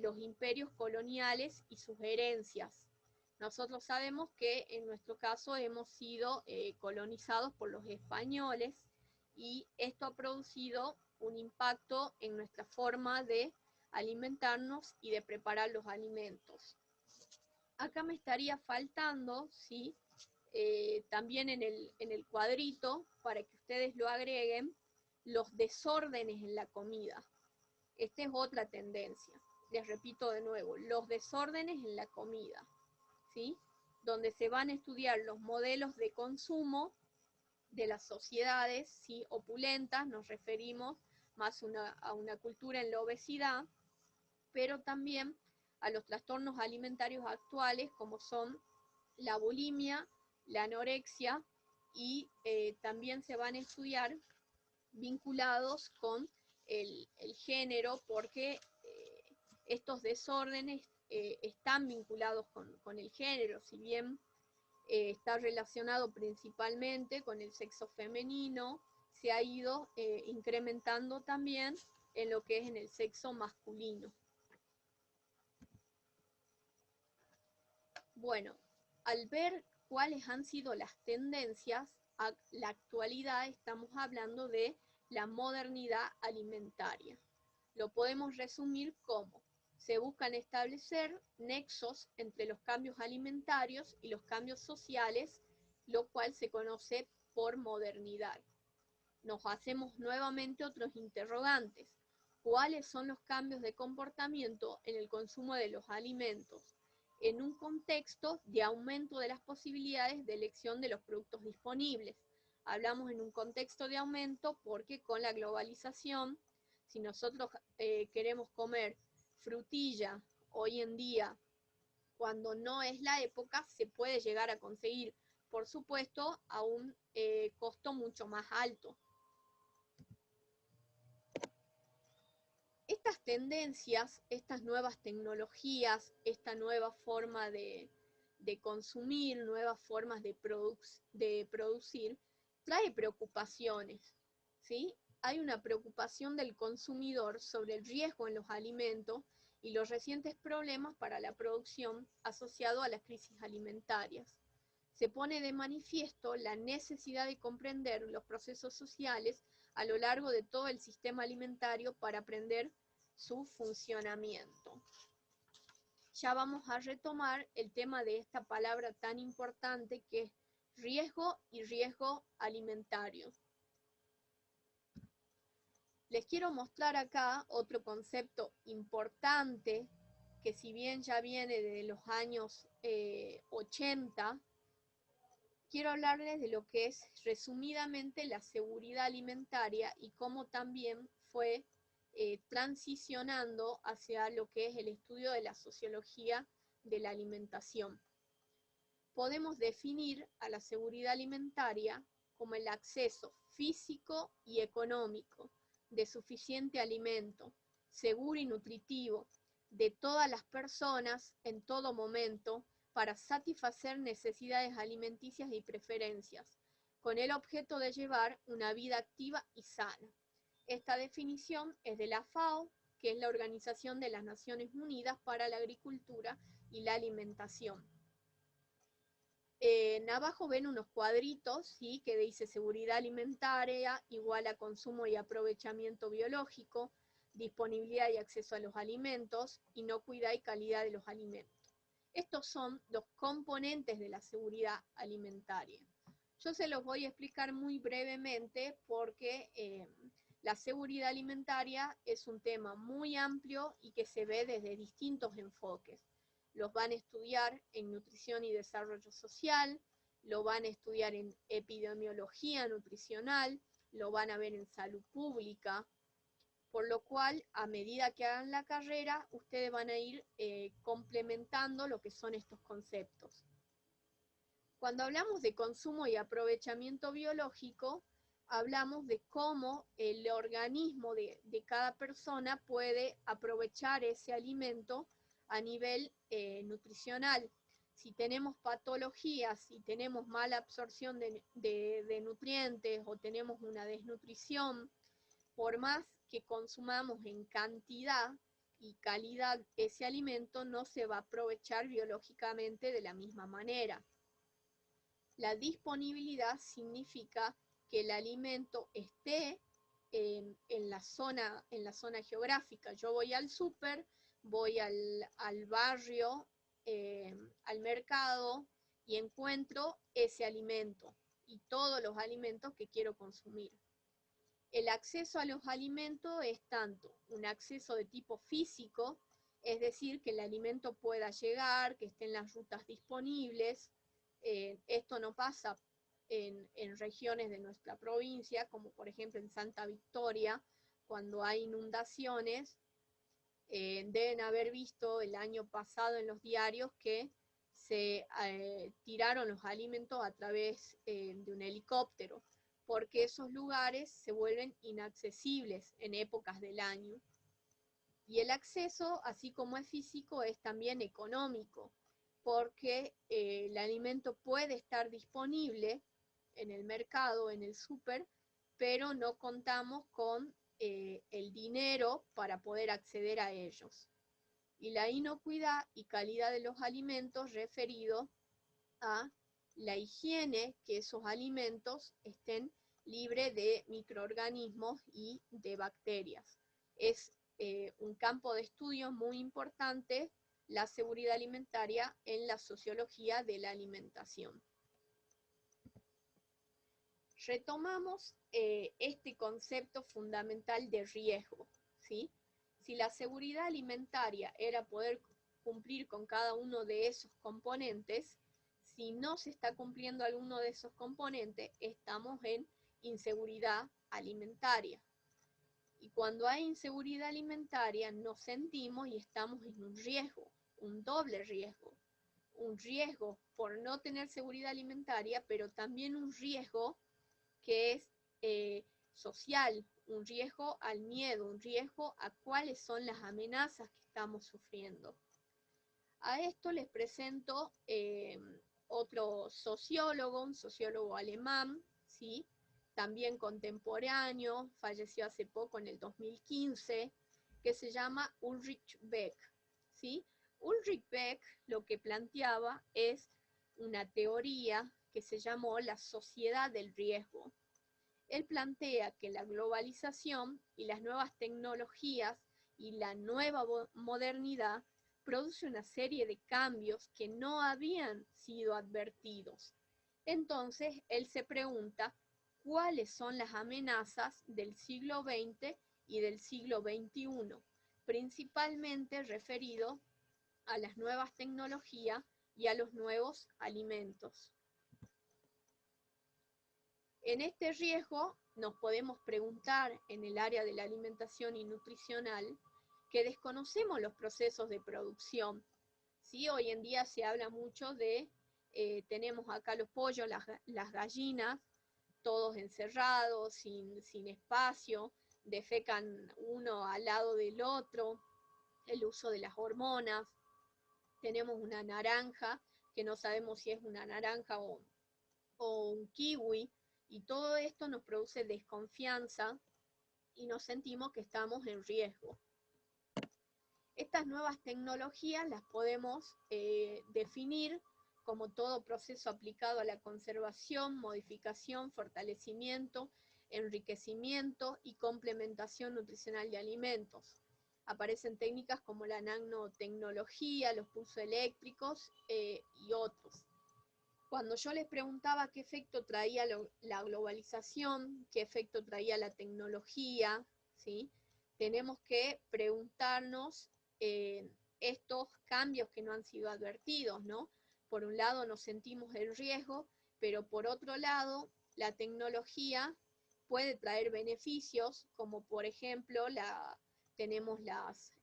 los imperios coloniales y sus herencias. Nosotros sabemos que en nuestro caso hemos sido colonizados por los españoles y esto ha producido un impacto en nuestra forma de alimentarnos y de preparar los alimentos. Acá me estaría faltando, ¿sí? También en el cuadrito, para que ustedes lo agreguen, los desórdenes en la comida. Esta es otra tendencia. Les repito de nuevo, los desórdenes en la comida, ¿sí? Donde se van a estudiar los modelos de consumo de las sociedades, ¿sí? Opulentas, nos referimos más a una cultura en la obesidad, pero también a los trastornos alimentarios actuales, como son la bulimia, la anorexia, y también se van a estudiar vinculados con el género, porque estos desórdenes están vinculados con el género, si bien está relacionado principalmente con el sexo femenino, se ha ido incrementando también en lo que es en el sexo masculino. Bueno, al ver cuáles han sido las tendencias, a la actualidad estamos hablando de la modernidad alimentaria. Lo podemos resumir como: se buscan establecer nexos entre los cambios alimentarios y los cambios sociales, lo cual se conoce por modernidad. Nos hacemos nuevamente otros interrogantes. ¿Cuáles son los cambios de comportamiento en el consumo de los alimentos en un contexto de aumento de las posibilidades de elección de los productos disponibles? Hablamos en un contexto de aumento porque con la globalización, si nosotros queremos comer frutilla hoy en día, cuando no es la época, se puede llegar a conseguir, por supuesto, a un costo mucho más alto. Estas tendencias, estas nuevas tecnologías, esta nueva forma de consumir, nuevas formas de producir, trae preocupaciones, ¿sí? Hay una preocupación del consumidor sobre el riesgo en los alimentos y los recientes problemas para la producción asociado a las crisis alimentarias. Se pone de manifiesto la necesidad de comprender los procesos sociales a lo largo de todo el sistema alimentario para aprender su funcionamiento. Ya vamos a retomar el tema de esta palabra tan importante que es riesgo y riesgo alimentario. Les quiero mostrar acá otro concepto importante que, si bien ya viene de los años 80, quiero hablarles de lo que es resumidamente la seguridad alimentaria y cómo también fue transicionando hacia lo que es el estudio de la sociología de la alimentación. Podemos definir a la seguridad alimentaria como el acceso físico y económico de suficiente alimento, seguro y nutritivo, de todas las personas en todo momento, para satisfacer necesidades alimenticias y preferencias, con el objeto de llevar una vida activa y sana. Esta definición es de la FAO, que es la Organización de las Naciones Unidas para la Agricultura y la Alimentación. Abajo ven unos cuadritos, ¿sí?, que dice seguridad alimentaria igual a consumo y aprovechamiento biológico, disponibilidad y acceso a los alimentos, inocuidad y calidad de los alimentos. Estos son los componentes de la seguridad alimentaria. Yo se los voy a explicar muy brevemente porque la seguridad alimentaria es un tema muy amplio y que se ve desde distintos enfoques. Los van a estudiar en nutrición y desarrollo social, lo van a estudiar en epidemiología nutricional, lo van a ver en salud pública, por lo cual, a medida que hagan la carrera, ustedes van a ir complementando lo que son estos conceptos. Cuando hablamos de consumo y aprovechamiento biológico, hablamos de cómo el organismo de cada persona puede aprovechar ese alimento a nivel nutricional. Si tenemos patologías, si tenemos mala absorción de nutrientes o tenemos una desnutrición, por más que consumamos en cantidad, y calidad ese alimento, no se va a aprovechar biológicamente de la misma manera. La disponibilidad significa que el alimento esté en la zona geográfica. Yo voy al súper, voy al barrio, al mercado, y encuentro ese alimento y todos los alimentos que quiero consumir. El acceso a los alimentos es tanto un acceso de tipo físico, es decir, que el alimento pueda llegar, que estén las rutas disponibles. Esto no pasa en regiones de nuestra provincia, como por ejemplo en Santa Victoria, cuando hay inundaciones. Deben haber visto el año pasado en los diarios que se tiraron los alimentos a través de un helicóptero, porque esos lugares se vuelven inaccesibles en épocas del año. Y el acceso, así como es físico, es también económico, porque el alimento puede estar disponible en el mercado, en el súper, pero no contamos con el dinero para poder acceder a ellos. Y la inocuidad y calidad de los alimentos referido a la higiene, que esos alimentos estén libres de microorganismos y de bacterias. Es un campo de estudio muy importante la seguridad alimentaria en la sociología de la alimentación. Retomamos este concepto fundamental de riesgo, ¿sí? Si la seguridad alimentaria era poder cumplir con cada uno de esos componentes, si no se está cumpliendo alguno de esos componentes, estamos en inseguridad alimentaria. Y cuando hay inseguridad alimentaria, nos sentimos y estamos en un riesgo, un doble riesgo. Un riesgo por no tener seguridad alimentaria, pero también un riesgo que es social, un riesgo al miedo, un riesgo a cuáles son las amenazas que estamos sufriendo. A esto les presento otro sociólogo, un sociólogo alemán, ¿sí? También contemporáneo, falleció hace poco en el 2015, que se llama Ulrich Beck, ¿sí? Ulrich Beck lo que planteaba es una teoría que se llamó la sociedad del riesgo. Él plantea que la globalización y las nuevas tecnologías y la nueva modernidad produce una serie de cambios que no habían sido advertidos. Entonces, él se pregunta cuáles son las amenazas del siglo XX y del siglo XXI, principalmente referido a las nuevas tecnologías y a los nuevos alimentos. En este riesgo nos podemos preguntar en el área de la alimentación y nutricional que desconocemos los procesos de producción. ¿Sí? Hoy en día se habla mucho de, tenemos acá los pollos, las gallinas, todos encerrados, sin espacio, defecan uno al lado del otro, el uso de las hormonas. Tenemos una naranja, que no sabemos si es una naranja o un kiwi, y todo esto nos produce desconfianza y nos sentimos que estamos en riesgo. Estas nuevas tecnologías las podemos definir como todo proceso aplicado a la conservación, modificación, fortalecimiento, enriquecimiento y complementación nutricional de alimentos. Aparecen técnicas como la nanotecnología, los pulsos eléctricos y otros. Cuando yo les preguntaba qué efecto traía la globalización, qué efecto traía la tecnología, ¿sí? Tenemos que preguntarnos estos cambios que no han sido advertidos, ¿no? Por un lado nos sentimos en riesgo, pero por otro lado la tecnología puede traer beneficios, como por ejemplo tenemos las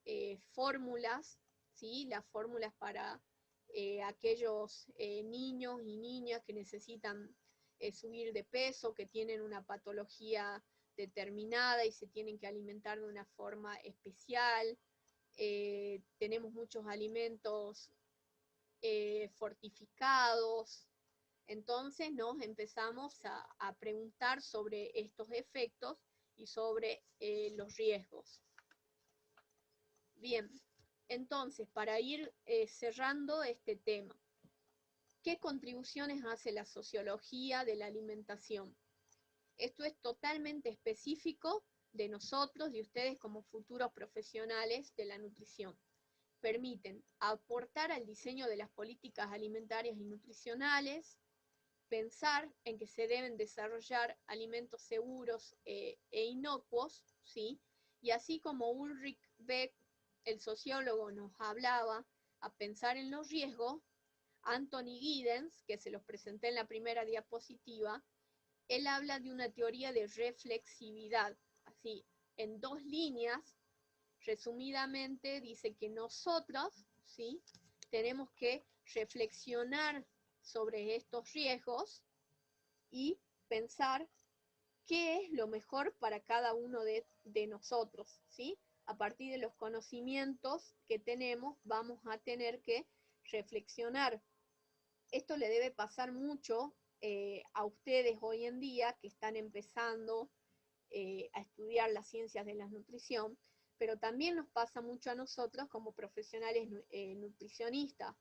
fórmulas, ¿sí? Las fórmulas para aquellos niños y niñas que necesitan subir de peso, que tienen una patología determinada y se tienen que alimentar de una forma especial. Tenemos muchos alimentos fortificados. Entonces nos empezamos a preguntar sobre estos efectos y sobre los riesgos. Bien, entonces, para ir cerrando este tema, ¿qué contribuciones hace la sociología de la alimentación? Esto es totalmente específico de nosotros y ustedes como futuros profesionales de la nutrición. Permiten aportar al diseño de las políticas alimentarias y nutricionales, pensar en que se deben desarrollar alimentos seguros e inocuos, ¿sí? Y así como Ulrich Beck, el sociólogo, nos hablaba a pensar en los riesgos, Anthony Giddens, que se los presenté en la primera diapositiva, él habla de una teoría de reflexividad, así, en 2 líneas, resumidamente dice que nosotros, ¿sí?, tenemos que reflexionar sobre estos riesgos y pensar qué es lo mejor para cada uno de nosotros, ¿sí? A partir de los conocimientos que tenemos, vamos a tener que reflexionar. Esto le debe pasar mucho a ustedes hoy en día que están empezando a estudiar las ciencias de la nutrición, pero también nos pasa mucho a nosotros como profesionales nutricionistas.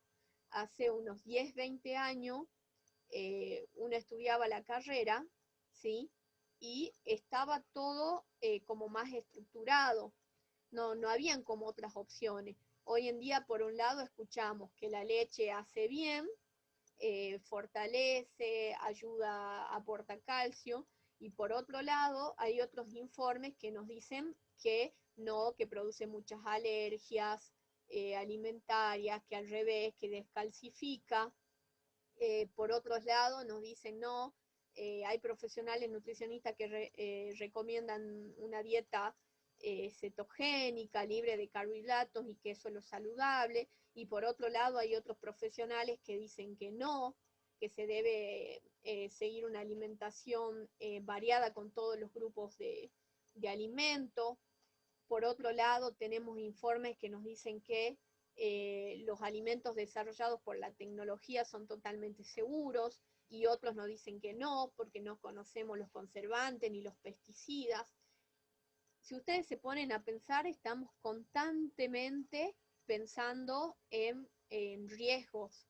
Hace unos 10, 20 años uno estudiaba la carrera, ¿sí? Y estaba todo como más estructurado, no habían como otras opciones. Hoy en día, por un lado, escuchamos que la leche hace bien, fortalece, ayuda, aporta calcio, y por otro lado hay otros informes que nos dicen que no, que produce muchas alergias alimentarias, que al revés, que descalcifica. Por otro lado nos dicen no, hay profesionales nutricionistas que recomiendan una dieta cetogénica, libre de carbohidratos y que eso es lo saludable, y por otro lado hay otros profesionales que dicen que no, que se debe seguir una alimentación variada con todos los grupos de alimentos. Por otro lado tenemos informes que nos dicen que los alimentos desarrollados por la tecnología son totalmente seguros, y otros nos dicen que no, porque no conocemos los conservantes ni los pesticidas. Si ustedes se ponen a pensar, estamos constantemente pensando en riesgos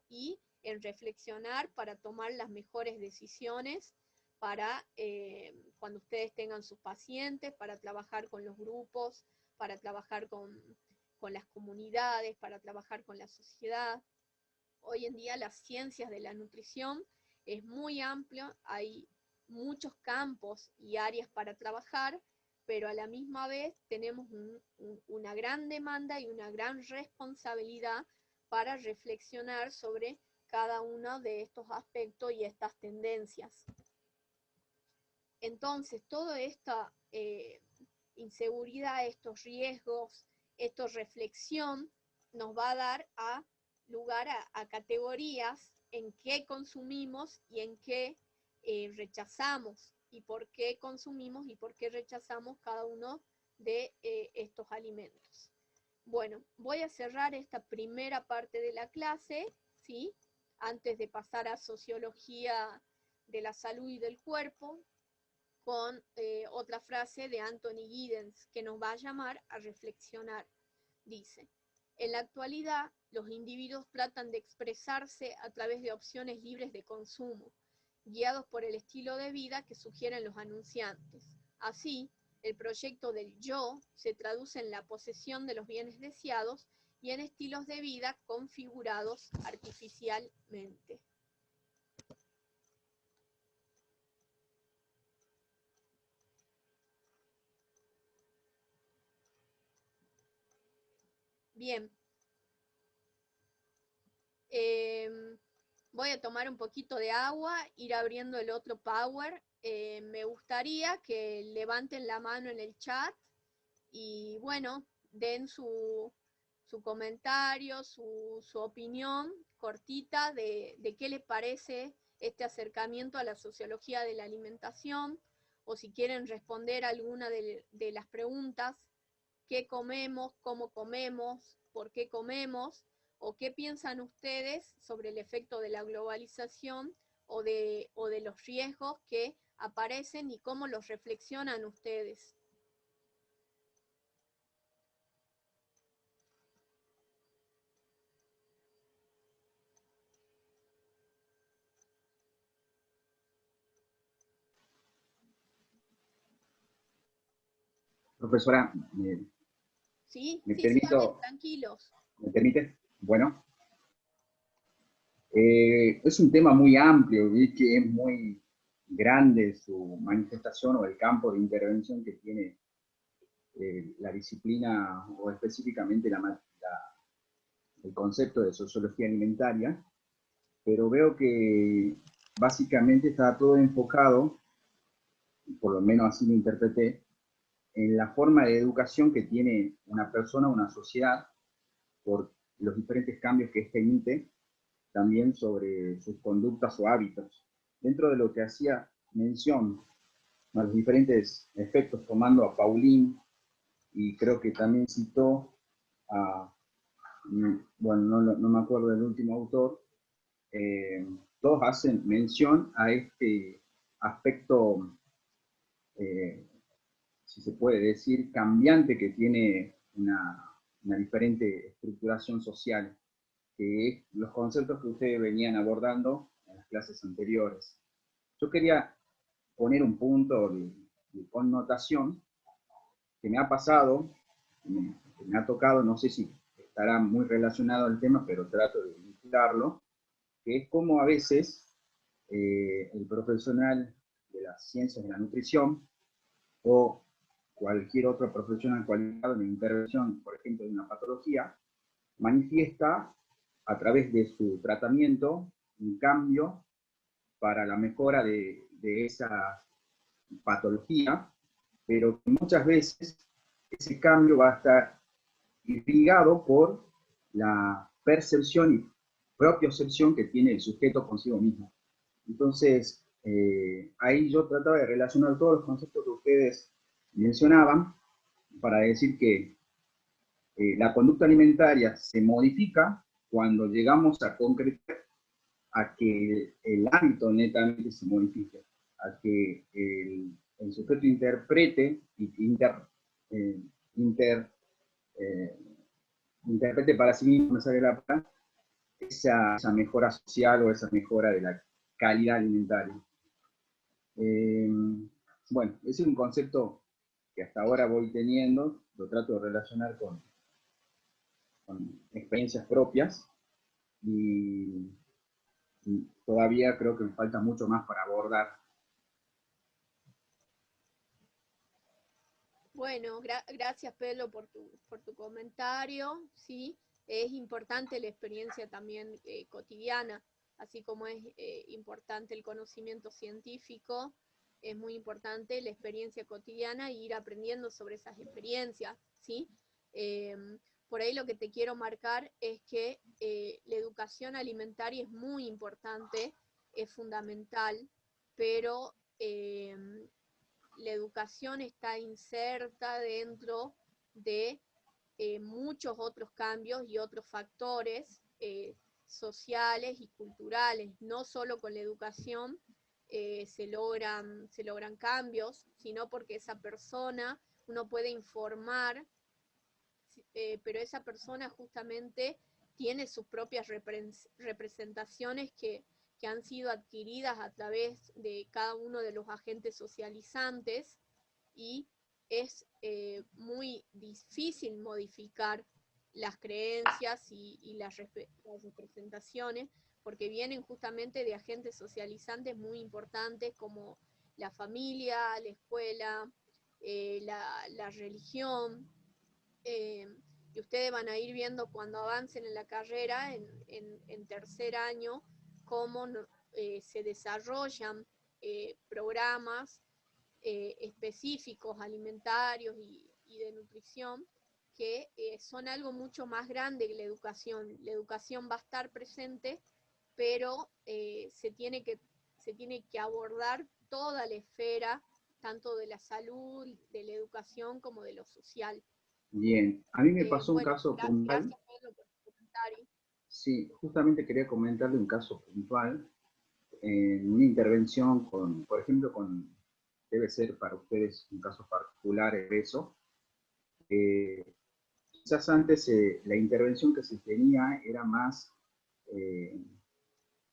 y en reflexionar para tomar las mejores decisiones para cuando ustedes tengan sus pacientes, para trabajar con los grupos, para trabajar con las comunidades, para trabajar con la sociedad. Hoy en día las ciencias de la nutrición es muy amplio, hay muchos campos y áreas para trabajar, pero a la misma vez tenemos una gran demanda y una gran responsabilidad para reflexionar sobre cada uno de estos aspectos y estas tendencias. Entonces, toda esta inseguridad, estos riesgos, esta reflexión nos va a dar lugar a categorías en qué consumimos y en qué rechazamos, y por qué consumimos y por qué rechazamos cada uno de estos alimentos. Bueno, voy a cerrar esta primera parte de la clase, ¿sí?, antes de pasar a sociología de la salud y del cuerpo, con otra frase de Anthony Giddens que nos va a llamar a reflexionar. Dice: en la actualidad, los individuos tratan de expresarse a través de opciones libres de consumo, guiados por el estilo de vida que sugieren los anunciantes. Así, el proyecto del yo se traduce en la posesión de los bienes deseados y en estilos de vida configurados artificialmente. Bien. Voy a tomar un poquito de agua, ir abriendo el otro Power. Me gustaría que levanten la mano en el chat y bueno, den su comentario, su opinión cortita de qué les parece este acercamiento a la sociología de la alimentación, o si quieren responder alguna de las preguntas: ¿qué comemos? ¿Cómo comemos? ¿Por qué comemos? ¿O qué piensan ustedes sobre el efecto de la globalización o de los riesgos que aparecen y cómo los reflexionan ustedes? Profesora, Sí, me sí, permito, sigan tranquilos. ¿me permite? Bueno, es un tema muy amplio, vi que es muy grande su manifestación o el campo de intervención que tiene la disciplina o específicamente el concepto de sociología alimentaria, pero veo que básicamente está todo enfocado, por lo menos así lo interpreté, en la forma de educación que tiene una persona, una sociedad, por los diferentes cambios que éste emite, también sobre sus conductas o hábitos. Dentro de lo que hacía mención a los diferentes efectos, tomando a Pauline, y creo que también citó a, bueno, no me acuerdo del último autor, todos hacen mención a este aspecto, si se puede decir, cambiante que tiene una diferente estructuración social, que es los conceptos que ustedes venían abordando en las clases anteriores. Yo quería poner un punto de connotación que me ha pasado, que me ha tocado, no sé si estará muy relacionado al tema, pero trato de vincularlo, que es como a veces el profesional de las ciencias de la nutrición o cualquier otro profesional cualificado en intervención, por ejemplo, de una patología, manifiesta a través de su tratamiento un cambio para la mejora de esa patología, pero muchas veces ese cambio va a estar irrigado por la percepción y propiocepción que tiene el sujeto consigo mismo. Entonces, ahí yo trataba de relacionar todos los conceptos que ustedes mencionaban para decir que la conducta alimentaria se modifica cuando llegamos a concretar a que el hábito netamente se modifique, a que el sujeto interprete interprete para sí mismo, me sale la palabra, esa mejora social o esa mejora de la calidad alimentaria. Bueno, ese es un concepto que hasta ahora voy teniendo, lo trato de relacionar con experiencias propias y todavía creo que me falta mucho más para abordar. Bueno, gracias Pedro por tu comentario, sí, es importante la experiencia también cotidiana, así como es importante el conocimiento científico, es muy importante la experiencia cotidiana e ir aprendiendo sobre esas experiencias, ¿sí? Por ahí lo que te quiero marcar es que la educación alimentaria es muy importante, es fundamental, pero la educación está inserta dentro de muchos otros cambios y otros factores sociales y culturales. No solo con la educación se logran cambios, sino porque esa persona, uno puede informar, pero esa persona justamente tiene sus propias representaciones que han sido adquiridas a través de cada uno de los agentes socializantes y es muy difícil modificar las creencias y las representaciones porque vienen justamente de agentes socializantes muy importantes como la familia, la escuela, la religión, y ustedes van a ir viendo cuando avancen en la carrera, en tercer año, cómo se desarrollan programas específicos alimentarios y de nutrición que son algo mucho más grande que la educación. La educación va a estar presente, pero se tiene que abordar toda la esfera, tanto de la salud, de la educación, como de lo social. Bien, a mí me pasó un Bueno, caso puntual. gracias Pedro por tu comentario. Sí, justamente quería comentarle un caso puntual, en una intervención con, por ejemplo, debe ser para ustedes un caso particular eso. Quizás antes la intervención que se tenía era más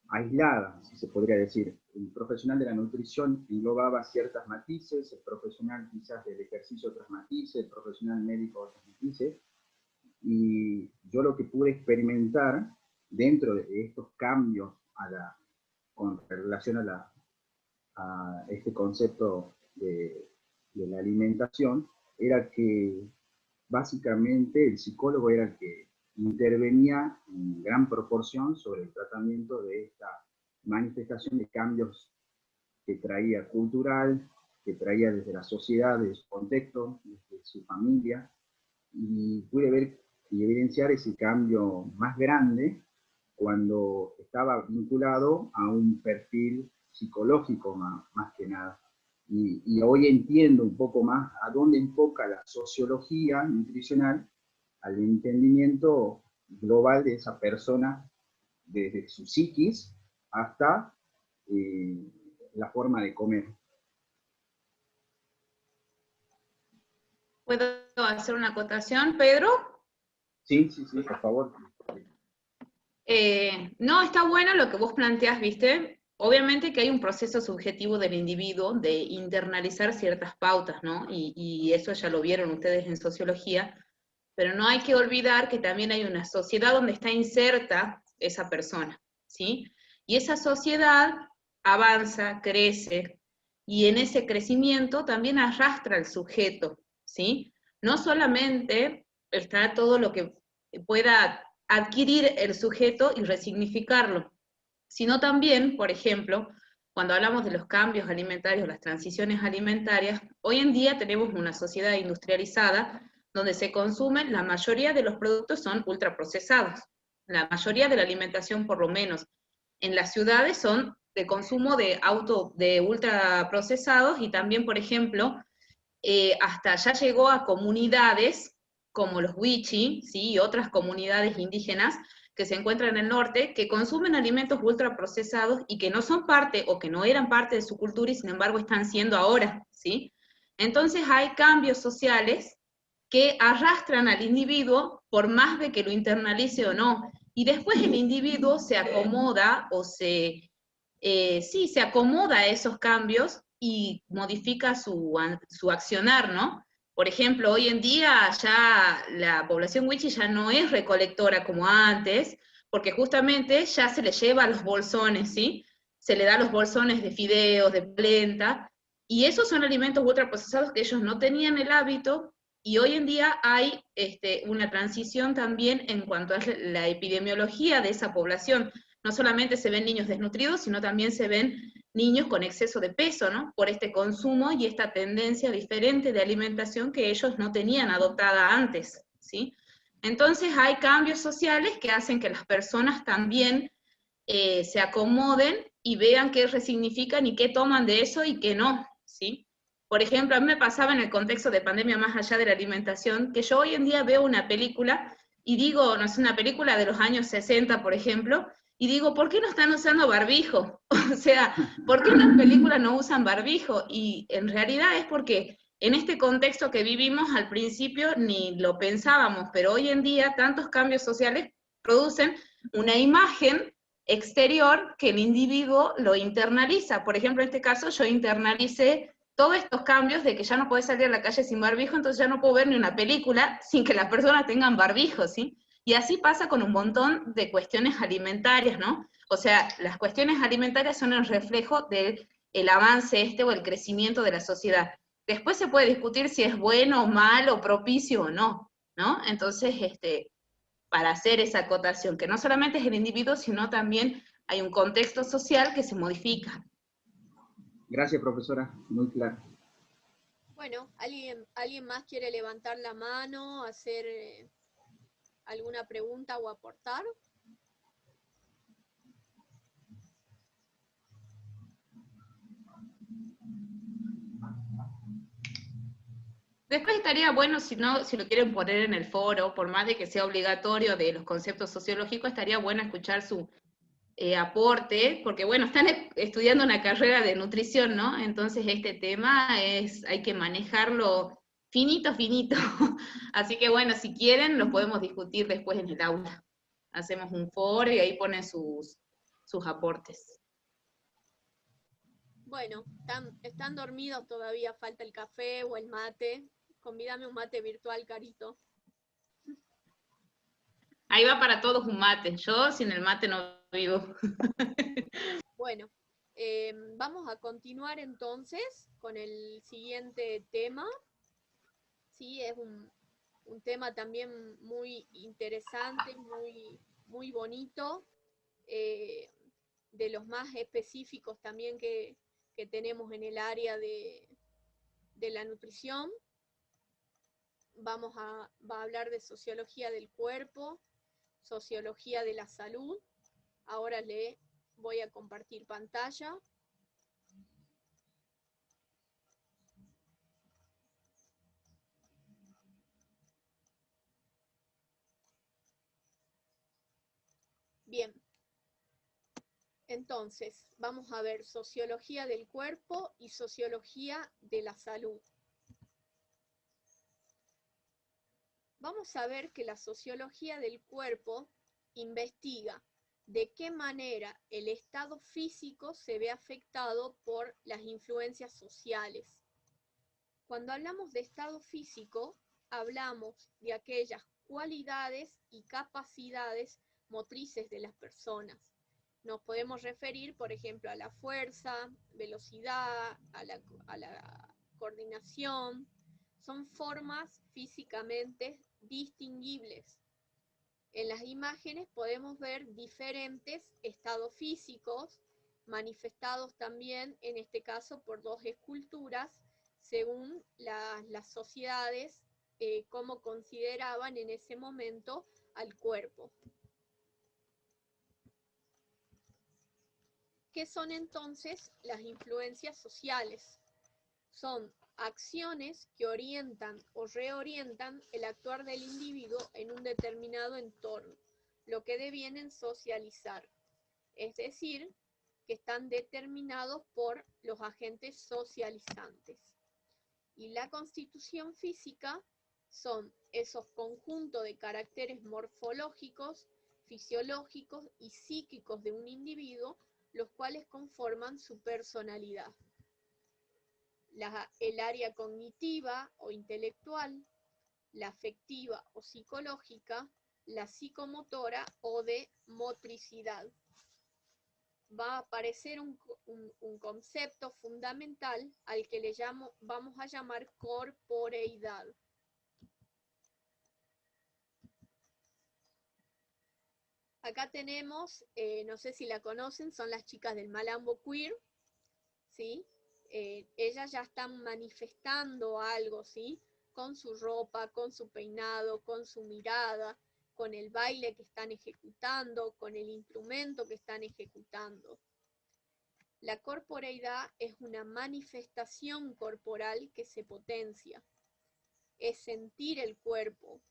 aislada, si se podría decir. el profesional de la nutrición englobaba ciertas matices, el profesional quizás del ejercicio otras matices, el profesional médico otras matices, y yo lo que pude experimentar dentro de estos cambios con relación a este concepto de la alimentación, era que básicamente el psicólogo era el que intervenía en gran proporción sobre el tratamiento de esta manifestación de cambios que traía cultural, que traía desde la sociedad, desde su contexto, desde su familia, y pude ver y evidenciar ese cambio más grande cuando estaba vinculado a un perfil psicológico más que nada. Y hoy entiendo un poco más a dónde enfoca la sociología nutricional al entendimiento global de esa persona, desde su psiquis hasta la forma de comer. ¿Puedo hacer una acotación, Pedro? Sí, por favor. No, está bueno lo que vos planteás, ¿viste? Obviamente que hay un proceso subjetivo del individuo de internalizar ciertas pautas, ¿no? Y eso ya lo vieron ustedes en sociología, pero no hay que olvidar que también hay una sociedad donde está inserta esa persona, ¿sí? Y esa sociedad avanza, crece, y en ese crecimiento también arrastra al sujeto, ¿sí? No solamente está todo lo que pueda adquirir el sujeto y resignificarlo, sino también, por ejemplo, cuando hablamos de los cambios alimentarios, las transiciones alimentarias, hoy en día tenemos una sociedad industrializada donde se consumen, la mayoría de los productos son ultraprocesados, la mayoría de la alimentación por lo menos. En las ciudades son de consumo de ultraprocesados y también, por ejemplo, hasta ya llegó a comunidades como los Wichi, ¿sí? Y otras comunidades indígenas que se encuentran en el norte, que consumen alimentos ultraprocesados y que no son parte o que no eran parte de su cultura y sin embargo están siendo ahora, ¿sí? Entonces hay cambios sociales que arrastran al individuo por más de que lo internalice o no. Y después el individuo se acomoda o se acomoda a esos cambios y modifica su accionar, ¿no? Por ejemplo, hoy en día ya la población wichi ya no es recolectora como antes, porque justamente ya se le lleva los bolsones, ¿sí? Se le da los bolsones de fideos, de polenta, y esos son alimentos ultraprocesados que ellos no tenían el hábito, y hoy en día hay una transición también en cuanto a la epidemiología de esa población. No solamente se ven niños desnutridos, sino también se ven niños con exceso de peso, ¿no? Por este consumo y esta tendencia diferente de alimentación que ellos no tenían adoptada antes, ¿sí? Entonces hay cambios sociales que hacen que las personas también se acomoden y vean qué resignifican y qué toman de eso y qué no, ¿sí? Por ejemplo, a mí me pasaba en el contexto de pandemia más allá de la alimentación, que yo hoy en día veo una película y digo, no sé, una película de los años 60, por ejemplo, y digo, ¿por qué no están usando barbijo? O sea, ¿por qué en las películas no usan barbijo? Y en realidad es porque en este contexto que vivimos al principio ni lo pensábamos, pero hoy en día tantos cambios sociales producen una imagen exterior que el individuo lo internaliza. Por ejemplo, en este caso yo internalicé todos estos cambios de que ya no puedes salir a la calle sin barbijo, entonces ya no puedo ver ni una película sin que las personas tengan barbijo, ¿sí? Y así pasa con un montón de cuestiones alimentarias, ¿no? O sea, las cuestiones alimentarias son el reflejo del avance o el crecimiento de la sociedad. Después se puede discutir si es bueno, malo, propicio o no, ¿no? Entonces, para hacer esa acotación, que no solamente es el individuo, sino también hay un contexto social que se modifica. Gracias, profesora, muy claro. Bueno, ¿alguien más quiere levantar la mano, hacer alguna pregunta o aportar? Después estaría bueno, si lo quieren poner en el foro, por más de que sea obligatorio de los conceptos sociológicos, estaría bueno escuchar su aporte, porque bueno, están estudiando una carrera de nutrición, ¿no? Entonces este tema hay que manejarlo finito, finito. Así que bueno, si quieren, lo podemos discutir después en el aula. Hacemos un foro y ahí ponen sus aportes. Bueno, están dormidos todavía, falta el café o el mate. Convídame un mate virtual, Carito. Ahí va para todos un mate. Yo sin el mate no vivo. Bueno, vamos a continuar entonces con el siguiente tema. Sí, es un tema también muy interesante, muy bonito, de los más específicos también que tenemos en el área de la nutrición. Va a hablar de sociología del cuerpo, sociología de la salud. Ahora le voy a compartir pantalla. Bien, entonces vamos a ver sociología del cuerpo y sociología de la salud. Vamos a ver que la sociología del cuerpo investiga de qué manera el estado físico se ve afectado por las influencias sociales. Cuando hablamos de estado físico, hablamos de aquellas cualidades y capacidades motrices de las personas. Nos podemos referir, por ejemplo, a la fuerza, velocidad, a la coordinación. Son formas físicamente distinguibles. En las imágenes podemos ver diferentes estados físicos, manifestados también, en este caso, por dos esculturas, según las sociedades, cómo consideraban en ese momento al cuerpo. ¿Qué son entonces las influencias sociales? Son acciones que orientan o reorientan el actuar del individuo en un determinado entorno, lo que devienen socializar, es decir, que están determinados por los agentes socializantes. Y la constitución física son esos conjuntos de caracteres morfológicos, fisiológicos y psíquicos de un individuo, los cuales conforman su personalidad. El área cognitiva o intelectual, la afectiva o psicológica, la psicomotora o de motricidad. Va a aparecer un concepto fundamental al que vamos a llamar corporeidad. Acá tenemos, no sé si la conocen, son las chicas del Malambo Queer, ¿sí? Ellas ya están manifestando algo, ¿sí? Con su ropa, con su peinado, con su mirada, con el baile que están ejecutando, con el instrumento que están ejecutando. La corporeidad es una manifestación corporal que se potencia. Es sentir el cuerpo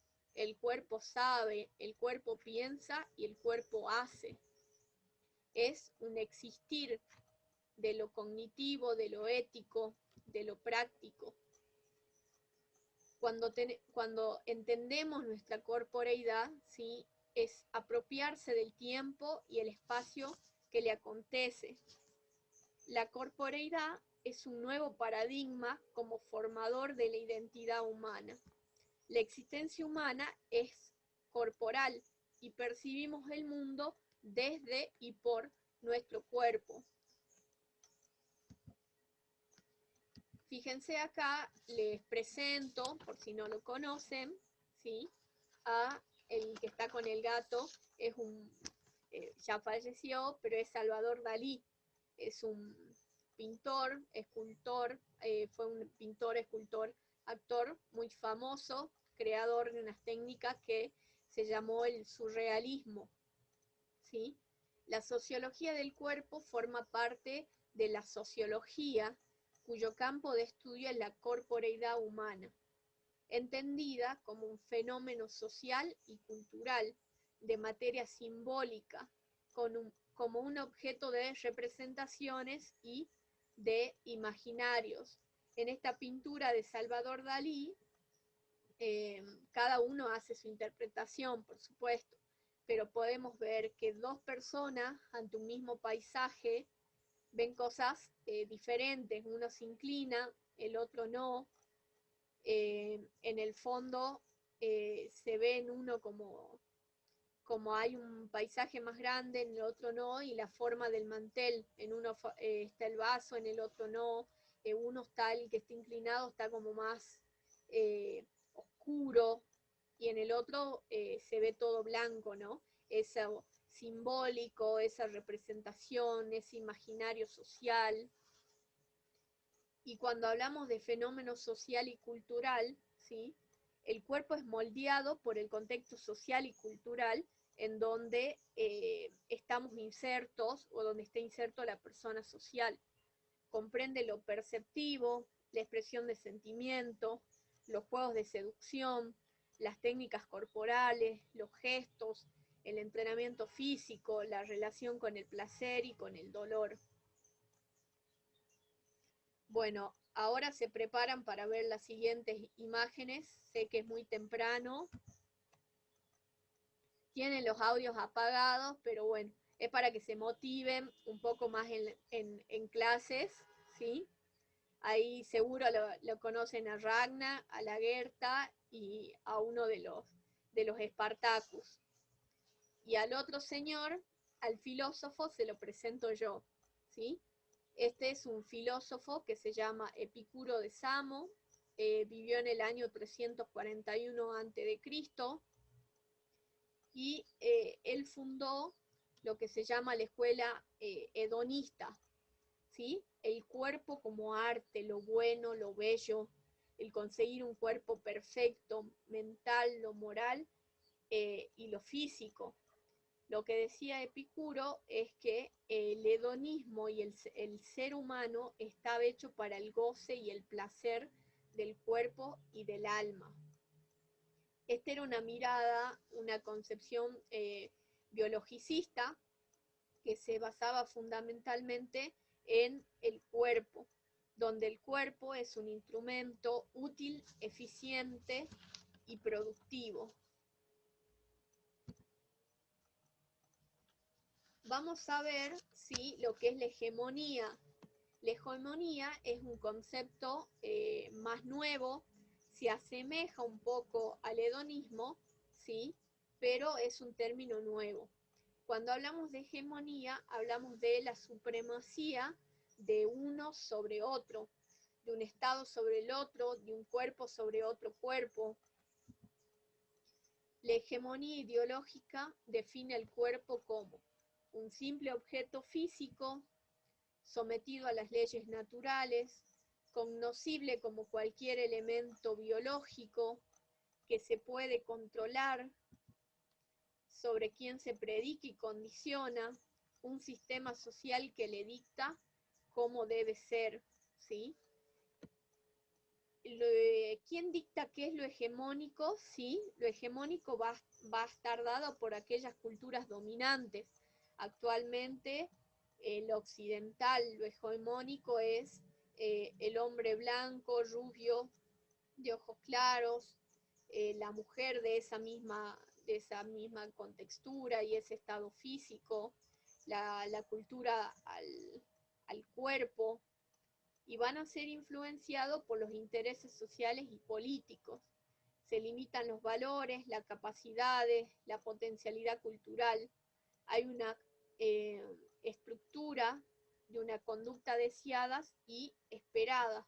sabe, el cuerpo piensa y el cuerpo hace. Es un existir de lo cognitivo, de lo ético, de lo práctico. Cuando entendemos nuestra corporeidad, ¿sí? Es apropiarse del tiempo y el espacio que le acontece. La corporeidad es un nuevo paradigma como formador de la identidad humana. La existencia humana es corporal y percibimos el mundo desde y por nuestro cuerpo. Fíjense acá, les presento, por si no lo conocen, ¿sí? A el que está con el gato, es ya falleció, pero es Salvador Dalí. Es un pintor, escultor, fue un pintor, escultor, actor muy famoso, creador de unas técnicas que se llamó el surrealismo, ¿sí? La sociología del cuerpo forma parte de la sociología, cuyo campo de estudio es la corporeidad humana, entendida como un fenómeno social y cultural de materia simbólica, como un objeto de representaciones y de imaginarios. En esta pintura de Salvador Dalí, cada uno hace su interpretación, por supuesto, pero podemos ver que dos personas ante un mismo paisaje ven cosas diferentes, uno se inclina, el otro no. En el fondo se ve en uno como hay un paisaje más grande, en el otro no, y la forma del mantel, en uno está el vaso, en el otro no, uno está, el que está inclinado está como más oscuro, y en el otro se ve todo blanco, ¿no? Eso simbólico, esa representación, ese imaginario social. Y cuando hablamos de fenómeno social y cultural, ¿sí? El cuerpo es moldeado por el contexto social y cultural en donde estamos insertos o donde está inserto la persona social. Comprende lo perceptivo, la expresión de sentimientos, los juegos de seducción, las técnicas corporales, los gestos, el entrenamiento físico, la relación con el placer y con el dolor. Bueno, ahora se preparan para ver las siguientes imágenes. Sé que es muy temprano. Tienen los audios apagados, pero bueno, es para que se motiven un poco más en clases, ¿sí? Ahí seguro lo conocen a Ragna, a la Gerta y a uno de los Spartacus. Y al otro señor, al filósofo, se lo presento yo, ¿sí? Este es un filósofo que se llama Epicuro de Samo, vivió en el año 341 a.C. y él fundó lo que se llama la escuela hedonista, ¿sí? El cuerpo como arte, lo bueno, lo bello, el conseguir un cuerpo perfecto, mental, lo moral y lo físico. Lo que decía Epicuro es que el hedonismo y el ser humano estaba hecho para el goce y el placer del cuerpo y del alma. Esta era una mirada, una concepción biologicista que se basaba fundamentalmente en el cuerpo, donde el cuerpo es un instrumento útil, eficiente y productivo. Vamos a ver si lo que es la hegemonía. La hegemonía es un concepto más nuevo, se asemeja un poco al hedonismo, ¿sí? Pero es un término nuevo. Cuando hablamos de hegemonía, hablamos de la supremacía de uno sobre otro, de un estado sobre el otro, de un cuerpo sobre otro cuerpo. La hegemonía ideológica define el cuerpo como un simple objeto físico, sometido a las leyes naturales, cognoscible como cualquier elemento biológico que se puede controlar, sobre quien se predica y condiciona, un sistema social que le dicta cómo debe ser, ¿sí? ¿Quién dicta qué es lo hegemónico? Sí, lo hegemónico va a estar dado por aquellas culturas dominantes. Actualmente, lo occidental, lo hegemónico es el hombre blanco, rubio, de ojos claros, la mujer de esa misma contextura y ese estado físico, la cultura al cuerpo, y van a ser influenciados por los intereses sociales y políticos. Se limitan los valores, las capacidades, la potencialidad cultural. Hay una estructura de una conducta deseada y esperada.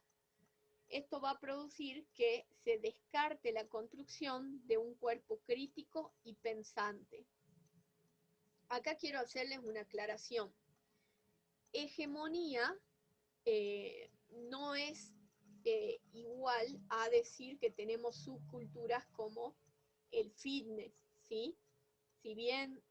Esto va a producir que se descarte la construcción de un cuerpo crítico y pensante. Acá quiero hacerles una aclaración. Hegemonía no es igual a decir que tenemos subculturas como el fitness, ¿sí? Si bien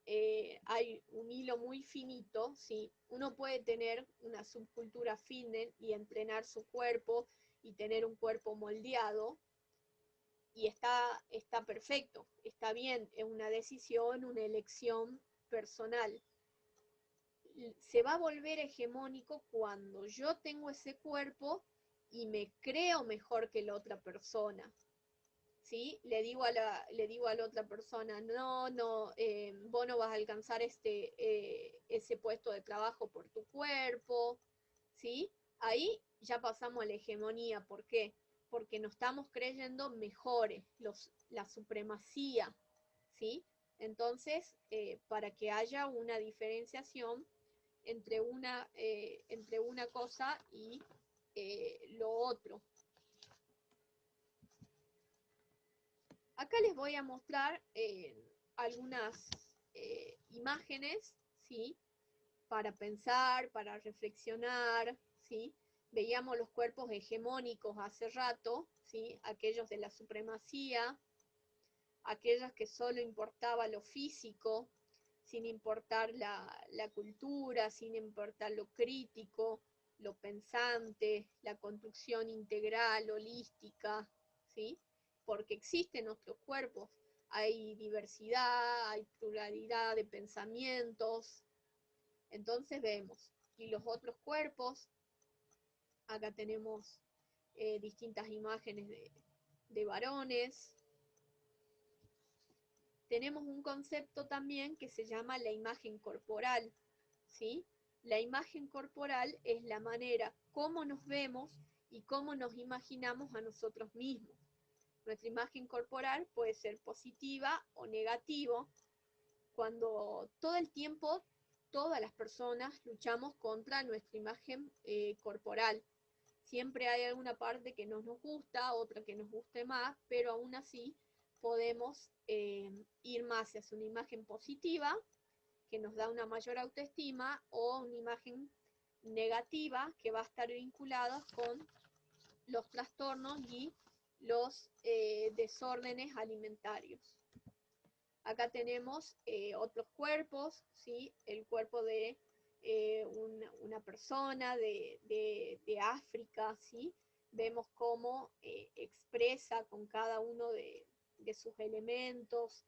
hay un hilo muy finito, ¿sí? Uno puede tener una subcultura fitness y entrenar su cuerpo y tener un cuerpo moldeado, y está perfecto, está bien, es una decisión, una elección personal. Se va a volver hegemónico cuando yo tengo ese cuerpo y me creo mejor que la otra persona, ¿sí? Le digo a la otra persona, no, vos no vas a alcanzar ese puesto de trabajo por tu cuerpo, ¿sí? Ahí ya pasamos a la hegemonía. ¿Por qué? Porque nos estamos creyendo mejores, la supremacía, ¿sí? Entonces, para que haya una diferenciación entre una cosa y lo otro. Acá les voy a mostrar algunas imágenes, ¿sí? Para pensar, para reflexionar, ¿sí? Veíamos los cuerpos hegemónicos hace rato, ¿sí? Aquellos de la supremacía, aquellas que solo importaba lo físico, sin importar la cultura, sin importar lo crítico, lo pensante, la construcción integral, holística, ¿sí? Porque existen otros cuerpos, hay diversidad, hay pluralidad de pensamientos, entonces vemos, y los otros cuerpos, acá tenemos distintas imágenes de varones. Tenemos un concepto también que se llama la imagen corporal, ¿sí? La imagen corporal es la manera cómo nos vemos y cómo nos imaginamos a nosotros mismos. Nuestra imagen corporal puede ser positiva o negativa, cuando todo el tiempo todas las personas luchamos contra nuestra imagen corporal. Siempre hay alguna parte que no nos gusta, otra que nos guste más, pero aún así podemos ir más hacia una imagen positiva, que nos da una mayor autoestima, o una imagen negativa, que va a estar vinculada con los trastornos y los desórdenes alimentarios. Acá tenemos otros cuerpos, ¿sí? El cuerpo de una persona de África, ¿sí? Vemos cómo expresa con cada uno de sus elementos,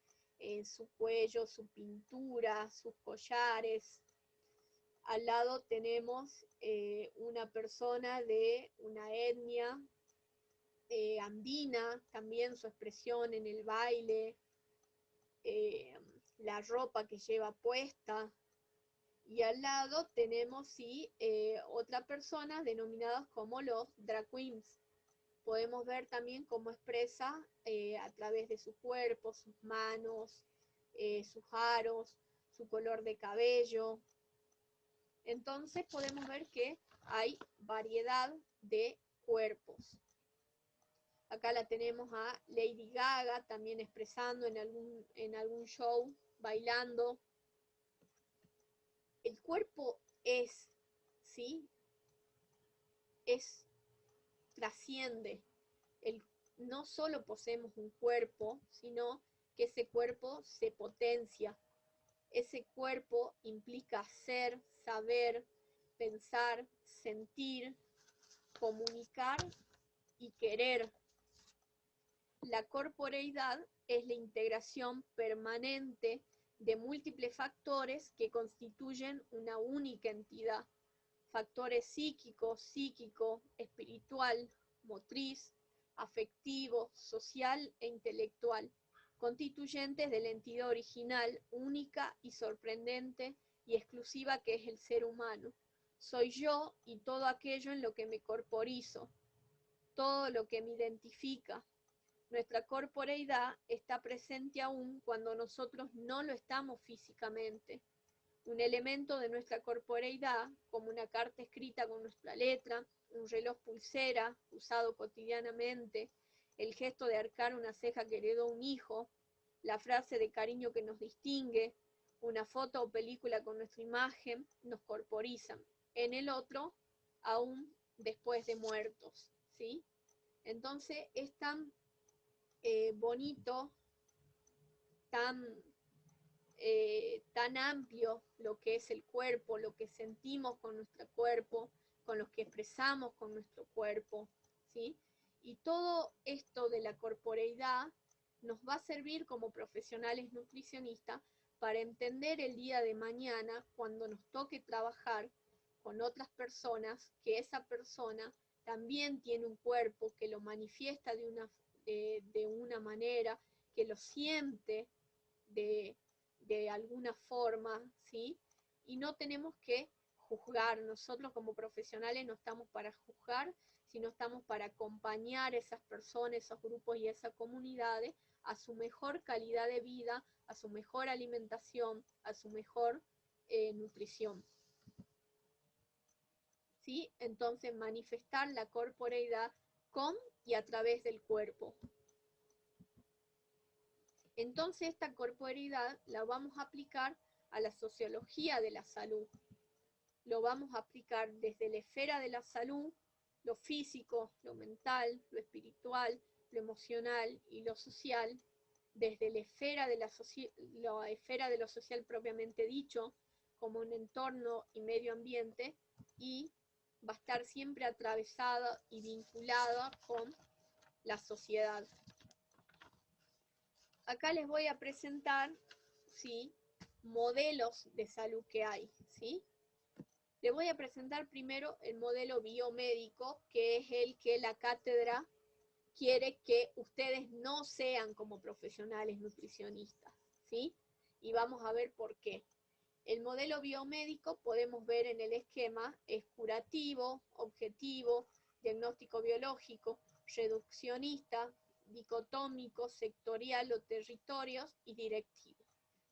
su cuello, su pintura, sus collares. Al lado tenemos una persona de una etnia andina, también su expresión en el baile, la ropa que lleva puesta, y al lado tenemos sí, otra persona denominadas como los drag queens. Podemos ver también cómo expresa a través de su cuerpo, sus manos, sus aros, su color de cabello. Entonces podemos ver que hay variedad de cuerpos. Acá la tenemos a Lady Gaga también expresando en algún show, bailando. El cuerpo es, ¿sí? Trasciende. No solo poseemos un cuerpo, sino que ese cuerpo se potencia. Ese cuerpo implica ser, saber, pensar, sentir, comunicar y querer. La corporeidad es la integración permanente de múltiples factores que constituyen una única entidad. Factores psíquico, espiritual, motriz, afectivo, social e intelectual, constituyentes de la entidad original, única y sorprendente y exclusiva que es el ser humano. Soy yo y todo aquello en lo que me corporizo, todo lo que me identifica. Nuestra corporeidad está presente aún cuando nosotros no lo estamos físicamente. Un elemento de nuestra corporeidad, como una carta escrita con nuestra letra, un reloj pulsera usado cotidianamente, el gesto de arcar una ceja que heredó un hijo, la frase de cariño que nos distingue, una foto o película con nuestra imagen, nos corporizan. En el otro, aún después de muertos, ¿sí? Entonces es tan bonito, tan amplio lo que es el cuerpo, lo que sentimos con nuestro cuerpo, con lo que expresamos con nuestro cuerpo, ¿sí? Y todo esto de la corporeidad nos va a servir como profesionales nutricionistas para entender el día de mañana, cuando nos toque trabajar con otras personas, que esa persona también tiene un cuerpo que lo manifiesta de de una manera, que lo siente de alguna forma, ¿sí? Y no tenemos que juzgar. Nosotros como profesionales no estamos para juzgar, sino estamos para acompañar a esas personas, esos grupos y esas comunidades a su mejor calidad de vida, a su mejor alimentación, a su mejor nutrición. ¿Sí? Entonces, manifestar la corporeidad con y a través del cuerpo. Entonces, esta corporeidad la vamos a aplicar a la sociología de la salud. Lo vamos a aplicar desde la esfera de la salud, lo físico, lo mental, lo espiritual, lo emocional y lo social, desde la esfera de lo social propiamente dicho, como un entorno y medio ambiente, y va a estar siempre atravesada y vinculada con la sociedad. Acá les voy a presentar, ¿sí?, modelos de salud que hay, ¿sí? Les voy a presentar primero el modelo biomédico, que es el que la cátedra quiere que ustedes no sean como profesionales nutricionistas, ¿sí? Y vamos a ver por qué. El modelo biomédico, podemos ver en el esquema, es curativo, objetivo, diagnóstico biológico, reduccionista, dicotómico, sectorial o territorios y directivo.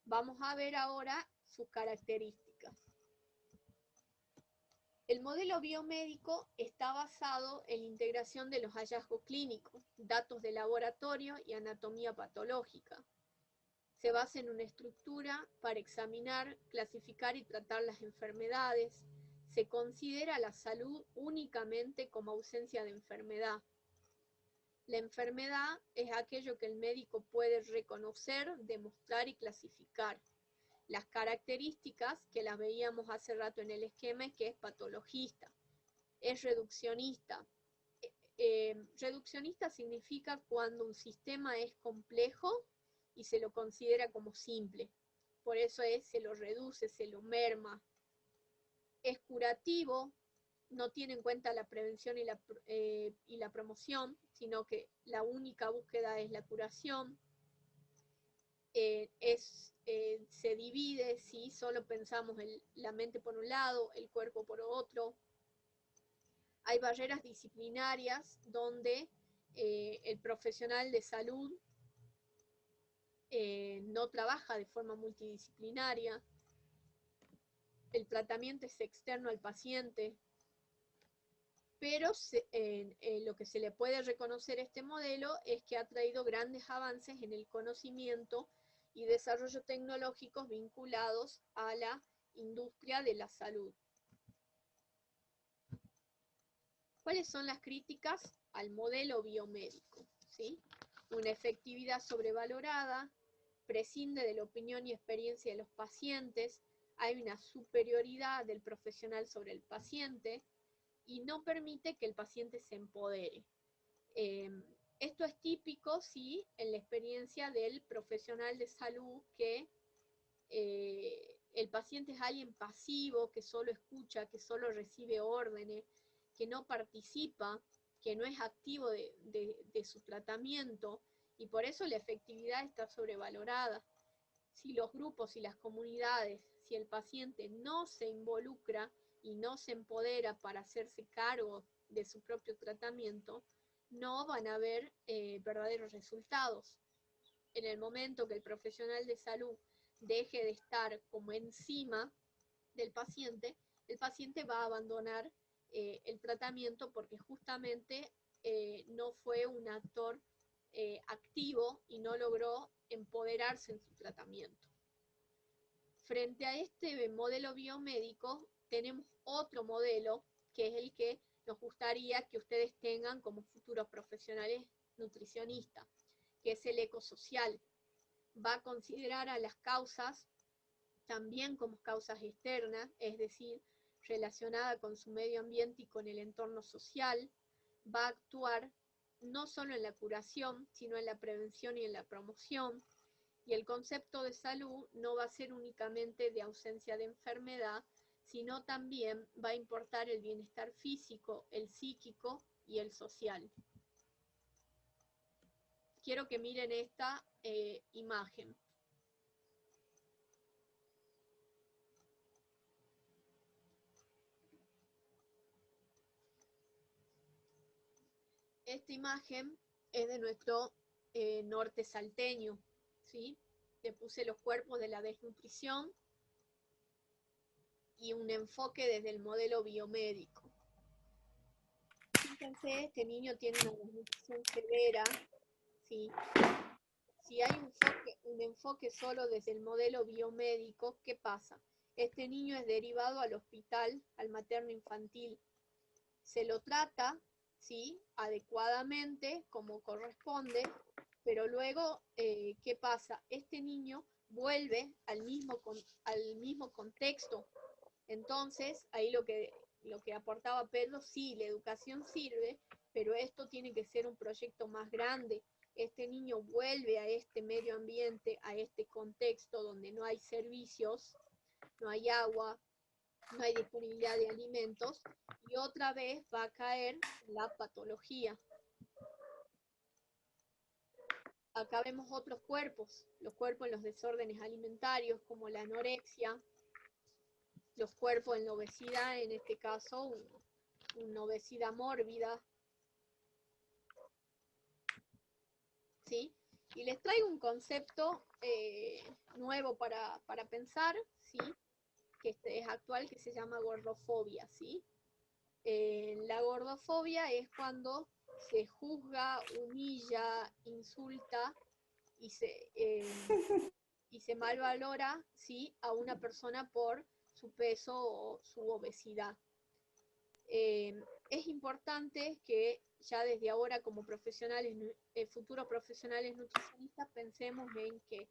Vamos a ver ahora sus características. El modelo biomédico está basado en la integración de los hallazgos clínicos, datos de laboratorio y anatomía patológica. Se basa en una estructura para examinar, clasificar y tratar las enfermedades. Se considera la salud únicamente como ausencia de enfermedad. La enfermedad es aquello que el médico puede reconocer, demostrar y clasificar. Las características que las veíamos hace rato en el esquema es que es patologista, es reduccionista. Reduccionista significa cuando un sistema es complejo y se lo considera como simple. Por eso se lo reduce, se lo merma. Es curativo, no tiene en cuenta la prevención y la promoción, sino que la única búsqueda es la curación. Se divide, ¿sí? Solo pensamos en la mente por un lado, el cuerpo por otro. Hay barreras disciplinarias donde el profesional de salud no trabaja de forma multidisciplinaria. El tratamiento es externo al paciente, pero lo que se le puede reconocer a este modelo es que ha traído grandes avances en el conocimiento y desarrollo tecnológicos vinculados a la industria de la salud. ¿Cuáles son las críticas al modelo biomédico? ¿Sí? Una efectividad sobrevalorada, prescinde de la opinión y experiencia de los pacientes, hay una superioridad del profesional sobre el paciente y no permite que el paciente se empodere. Esto es típico, sí, en la experiencia del profesional de salud, que el paciente es alguien pasivo, que solo escucha, que solo recibe órdenes, que no participa, que no es activo de su tratamiento, y por eso la efectividad está sobrevalorada. Si los grupos y las comunidades, si el paciente no se involucra y no se empodera para hacerse cargo de su propio tratamiento, no van a haber verdaderos resultados. En el momento que el profesional de salud deje de estar como encima del paciente, el paciente va a abandonar el tratamiento porque justamente no fue un actor activo y no logró empoderarse en su tratamiento. Frente a este modelo biomédico, tenemos otro modelo, que es el que nos gustaría que ustedes tengan como futuros profesionales nutricionistas, que es el ecosocial. Va a considerar a las causas también como causas externas, es decir, relacionada con su medio ambiente y con el entorno social. Va a actuar no solo en la curación, sino en la prevención y en la promoción. Y el concepto de salud no va a ser únicamente de ausencia de enfermedad, sino también va a importar el bienestar físico, el psíquico y el social. quiero que miren esta imagen. Esta imagen es de nuestro norte salteño, ¿sí? Le puse los cuerpos de la desnutrición y un enfoque desde el modelo biomédico. Fíjense, este niño tiene una desnutrición severa, ¿sí? Si hay un enfoque solo desde el modelo biomédico, ¿qué pasa? Este niño es derivado al hospital, al materno infantil. Se lo trata, ¿sí?, adecuadamente, como corresponde, pero luego, ¿qué pasa? Este niño vuelve al mismo contexto. Entonces, ahí lo que aportaba Pedro, sí, la educación sirve, pero esto tiene que ser un proyecto más grande. Este niño vuelve a este medio ambiente, a este contexto donde no hay servicios, no hay agua, no hay disponibilidad de alimentos, y otra vez va a caer la patología. Acá vemos otros cuerpos, los cuerpos en los desórdenes alimentarios, como la anorexia, los cuerpos en la obesidad, en este caso una obesidad mórbida, ¿sí? Y les traigo un concepto nuevo para pensar, ¿sí?, que es actual, que se llama gordofobia, ¿sí? La gordofobia es cuando se juzga, humilla, insulta y se malvalora, ¿sí?, a una persona por su peso o su obesidad. Es importante que ya desde ahora, como profesionales, futuros profesionales nutricionistas, pensemos en que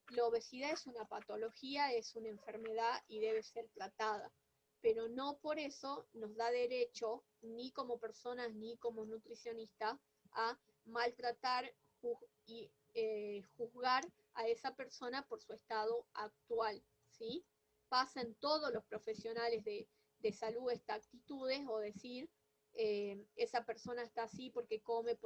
la obesidad es una patología, es una enfermedad y debe ser tratada, pero no por eso nos da derecho, ni como personas ni como nutricionistas, a maltratar y juzgar a esa persona por su estado actual, ¿sí? Pasa en todos los profesionales de salud estas actitudes, o decir, esa persona está así porque come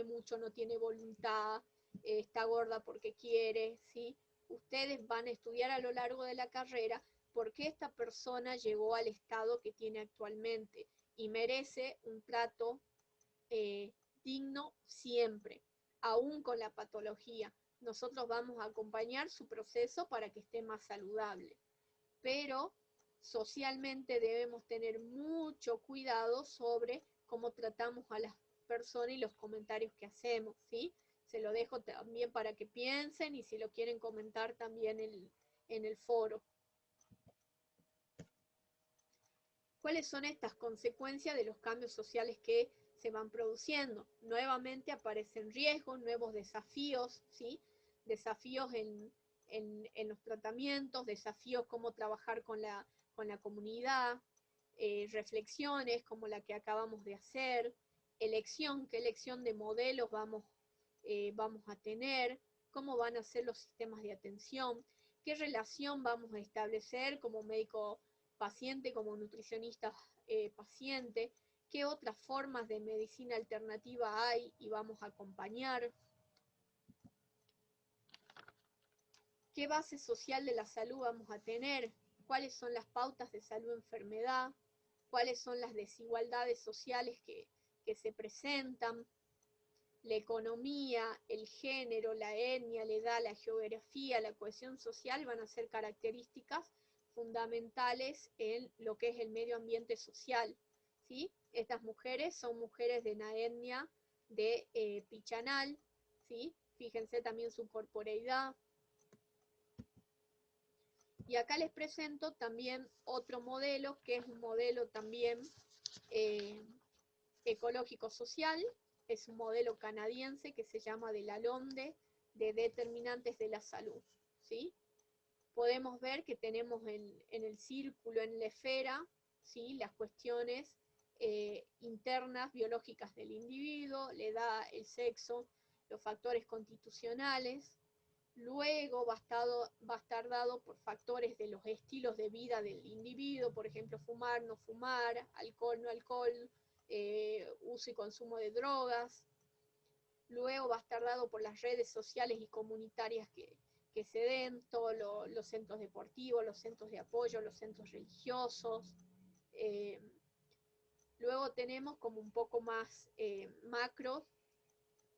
mucho, no tiene voluntad, está gorda porque quiere, ¿sí? Ustedes van a estudiar a lo largo de la carrera por qué esta persona llegó al estado que tiene actualmente y merece un trato digno siempre, aún con la patología. Nosotros vamos a acompañar su proceso para que esté más saludable, pero socialmente debemos tener mucho cuidado sobre cómo tratamos a las personas y los comentarios que hacemos, ¿sí? Se lo dejo también para que piensen, y si lo quieren comentar también en el foro. ¿Cuáles son estas consecuencias de los cambios sociales que se van produciendo? Nuevamente aparecen riesgos, nuevos desafíos, ¿sí? Desafíos en los tratamientos, desafíos cómo trabajar con la comunidad, reflexiones como la que acabamos de hacer, qué elección de modelos vamos a tener, cómo van a ser los sistemas de atención, qué relación vamos a establecer como médico paciente, como nutricionista paciente, qué otras formas de medicina alternativa hay y vamos a acompañar, qué base social de la salud vamos a tener, cuáles son las pautas de salud-enfermedad, cuáles son las desigualdades sociales que se presentan, la economía, el género, la etnia, la edad, la geografía, la cohesión social van a ser características fundamentales en lo que es el medio ambiente social, ¿sí? Estas mujeres son mujeres de la etnia de Pichanal, ¿sí? Fíjense también su corporeidad. Y acá les presento también otro modelo, que es un modelo también ecológico-social, es un modelo canadiense que se llama de Lalonde, de determinantes de la salud, ¿sí? Podemos ver que tenemos en el círculo, en la esfera, ¿sí?, las cuestiones internas biológicas del individuo, la edad, el sexo, los factores constitucionales. Luego va a estar dado por factores de los estilos de vida del individuo, por ejemplo, fumar, no fumar, alcohol, no alcohol, uso y consumo de drogas. luego va a estar dado por las redes sociales y comunitarias que se den, todos los centros deportivos, los centros de apoyo, los centros religiosos. Luego tenemos como un poco más macro,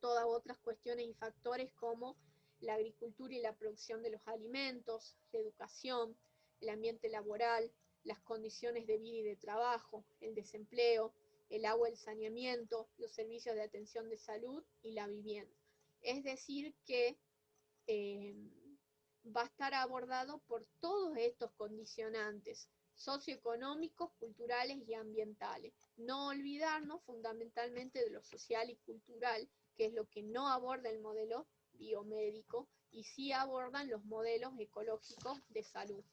todas otras cuestiones y factores como la agricultura y la producción de los alimentos, la educación, el ambiente laboral, las condiciones de vida y de trabajo, el desempleo, el agua, el saneamiento, los servicios de atención de salud y la vivienda. Es decir que va a estar abordado por todos estos condicionantes socioeconómicos, culturales y ambientales. No olvidarnos fundamentalmente de lo social y cultural, que es lo que no aborda el modelo biomédico, y sí abordan los modelos ecológicos de salud.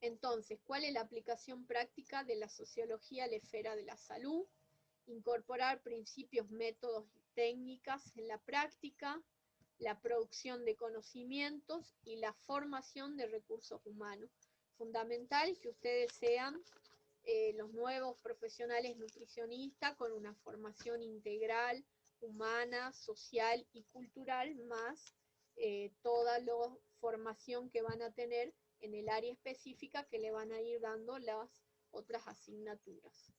Entonces, ¿cuál es la aplicación práctica de la sociología a la esfera de la salud? Incorporar principios, métodos y técnicas en la práctica, la producción de conocimientos y la formación de recursos humanos. Fundamental que ustedes sean los nuevos profesionales nutricionistas con una formación integral, humana, social y cultural, más toda la formación que van a tener en el área específica que le van a ir dando las otras asignaturas.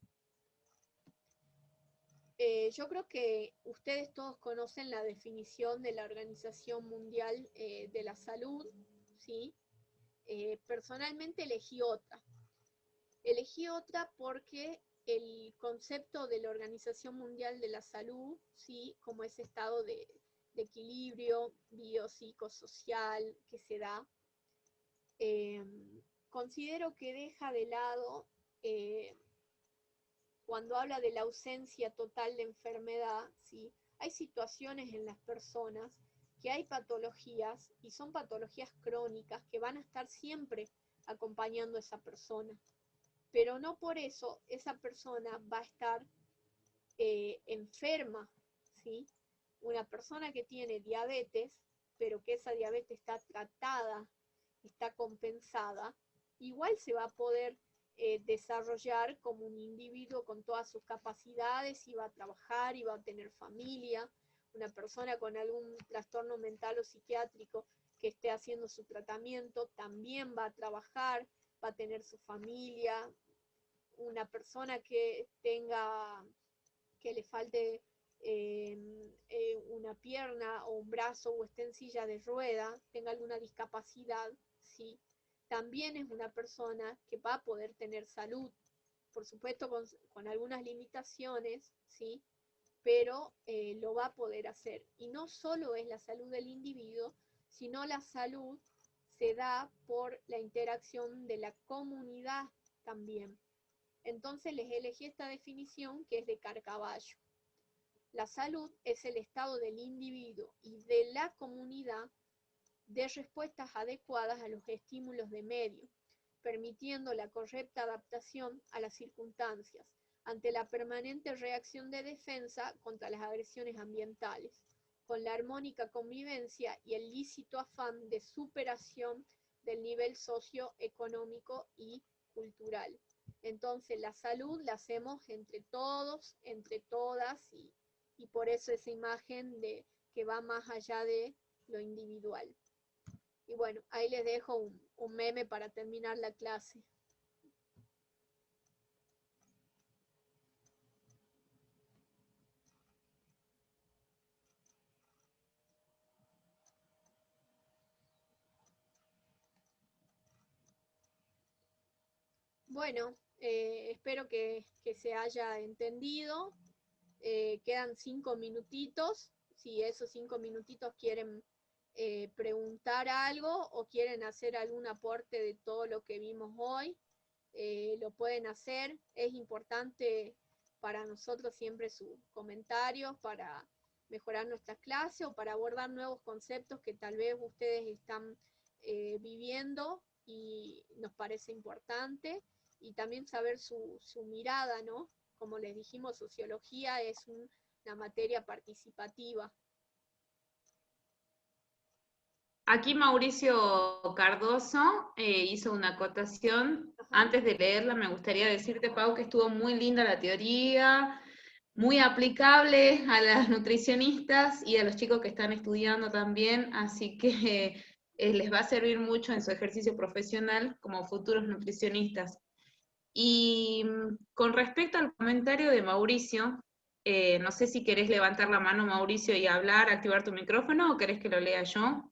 Yo creo que ustedes todos conocen la definición de la Organización Mundial de la Salud, ¿sí? Personalmente elegí otra. Elegí otra porque el concepto de la Organización Mundial de la Salud, ¿sí? Como ese estado de equilibrio biopsicosocial que se da, considero que deja de lado, cuando habla de la ausencia total de enfermedad, ¿sí? Hay situaciones en las personas que hay patologías, y son patologías crónicas que van a estar siempre acompañando a esa persona, pero no por eso esa persona va a estar enferma, ¿sí? Una persona que tiene diabetes, pero que esa diabetes está tratada, está compensada, igual se va a poder desarrollar como un individuo con todas sus capacidades, y va a trabajar, y va a tener familia. Una persona con algún trastorno mental o psiquiátrico que esté haciendo su tratamiento también va a trabajar, va a tener su familia. Una persona que le falte una pierna o un brazo, o esté en silla de rueda, tenga alguna discapacidad, ¿sí? También es una persona que va a poder tener salud, por supuesto con algunas limitaciones, ¿sí? Pero lo va a poder hacer. Y no solo es la salud del individuo, sino la salud se da por la interacción de la comunidad también. Entonces les elegí esta definición, que es de Carcavallo. La salud es el estado del individuo y de la comunidad de respuestas adecuadas a los estímulos de medio, permitiendo la correcta adaptación a las circunstancias, ante la permanente reacción de defensa contra las agresiones ambientales, con la armónica convivencia y el lícito afán de superación del nivel socioeconómico y cultural. Entonces la salud la hacemos entre todos, entre todas, y por eso esa imagen de que va más allá de lo individual. Y bueno, ahí les dejo un meme para terminar la clase. Bueno, espero que se haya entendido. Quedan 5 minutitos. Si esos 5 minutitos quieren preguntar algo o quieren hacer algún aporte de todo lo que vimos hoy, lo pueden hacer. Es importante para nosotros siempre sus comentarios para mejorar nuestra clase o para abordar nuevos conceptos que tal vez ustedes están viviendo y nos parece importante, y también saber su mirada, ¿no? Como les dijimos, sociología es una materia participativa. Aquí Mauricio Cardoso hizo una acotación. Ajá. Antes de leerla, me gustaría decirte, Pau, que estuvo muy linda la teoría, muy aplicable a las nutricionistas y a los chicos que están estudiando también, así que les va a servir mucho en su ejercicio profesional como futuros nutricionistas. Y con respecto al comentario de Mauricio, no sé si querés levantar la mano, Mauricio, y hablar, activar tu micrófono, o querés que lo lea yo.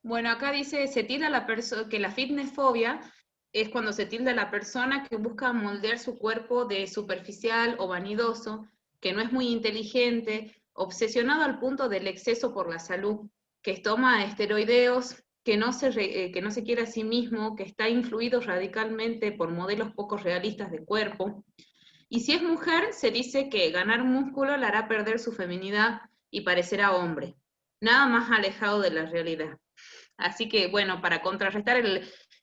Bueno, acá dice, se tilda que la fitnessfobia es cuando se tilda a la persona que busca moldear su cuerpo de superficial o vanidoso, que no es muy inteligente, obsesionado al punto del exceso por la salud, que toma esteroideos, que no se quiere a sí mismo, que está influido radicalmente por modelos poco realistas de cuerpo. Y si es mujer, se dice que ganar músculo la hará perder su feminidad y parecerá hombre. Nada más alejado de la realidad. Así que, bueno, para contrarrestar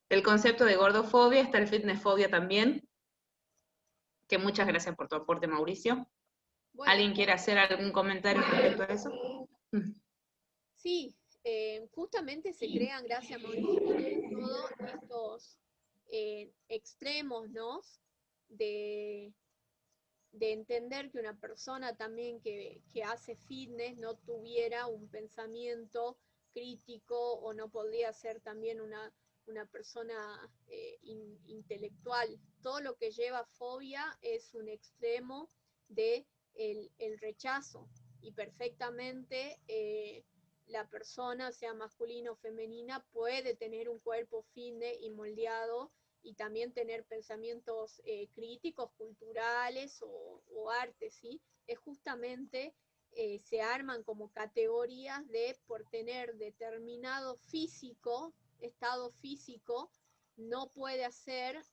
el concepto de gordofobia está el fitnessfobia también, que muchas gracias por tu aporte, Mauricio. Bueno, ¿Alguien quiere hacer algún comentario respecto a eso? sí, justamente se crean, gracias Mauricio por todo, estos extremos, ¿no? De entender que una persona también que hace fitness no tuviera un pensamiento crítico o no podría ser también una persona intelectual. Todo lo que lleva fobia es un extremo de el rechazo y perfectamente la persona, sea masculina o femenina, puede tener un cuerpo fitness y moldeado y también tener pensamientos críticos, culturales o arte, ¿sí? Es justamente, se arman como categorías de por tener determinado físico, estado físico, no puede hacer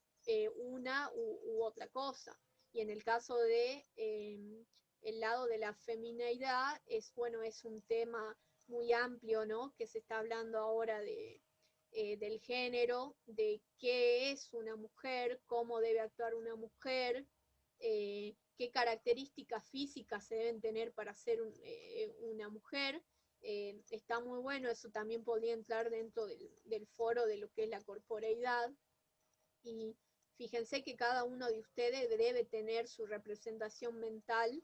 una u otra cosa. Y en el caso de el lado de la femineidad, es, bueno, es un tema muy amplio, ¿no? Que se está hablando ahora del género, de qué es una mujer, cómo debe actuar una mujer, qué características físicas se deben tener para ser una mujer. Está muy bueno, eso también podría entrar dentro del foro de lo que es la corporeidad. Y fíjense que cada uno de ustedes debe tener su representación mental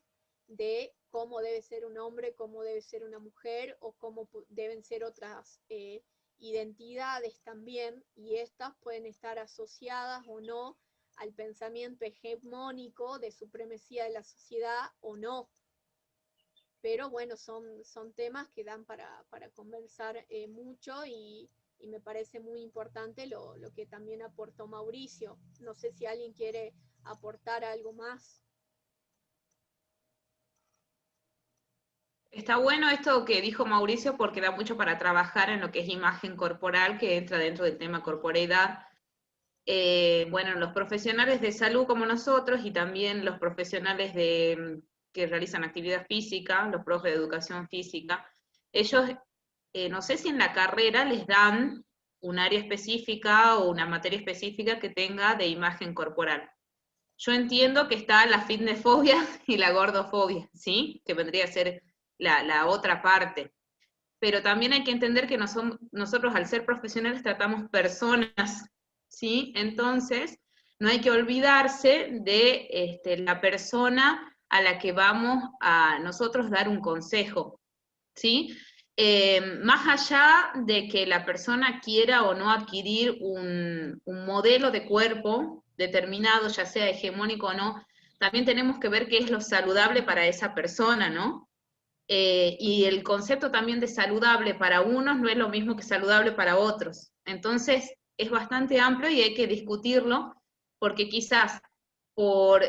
de cómo debe ser un hombre, cómo debe ser una mujer o cómo deben ser otras identidades también, y estas pueden estar asociadas o no al pensamiento hegemónico de supremacía de la sociedad o no. Pero bueno, son temas que dan para conversar mucho y me parece muy importante lo que también aportó Mauricio. No sé si alguien quiere aportar algo más. Está bueno esto que dijo Mauricio porque da mucho para trabajar en lo que es imagen corporal, que entra dentro del tema corporeidad. Bueno, los profesionales de salud como nosotros y también los profesionales que realizan actividad física, los profes de educación física, ellos, no sé si en la carrera les dan un área específica o una materia específica que tenga de imagen corporal. Yo entiendo que está la fitnessfobia y la gordofobia, ¿sí? Que vendría a ser la otra parte. Pero también hay que entender que nosotros al ser profesionales tratamos personas, ¿sí? Entonces, no hay que olvidarse de la persona a la que vamos a nosotros dar un consejo, ¿sí? Más allá de que la persona quiera o no adquirir un modelo de cuerpo determinado, ya sea hegemónico o no, también tenemos que ver qué es lo saludable para esa persona, ¿no? Y el concepto también de saludable para unos no es lo mismo que saludable para otros. Entonces, es bastante amplio y hay que discutirlo, porque quizás por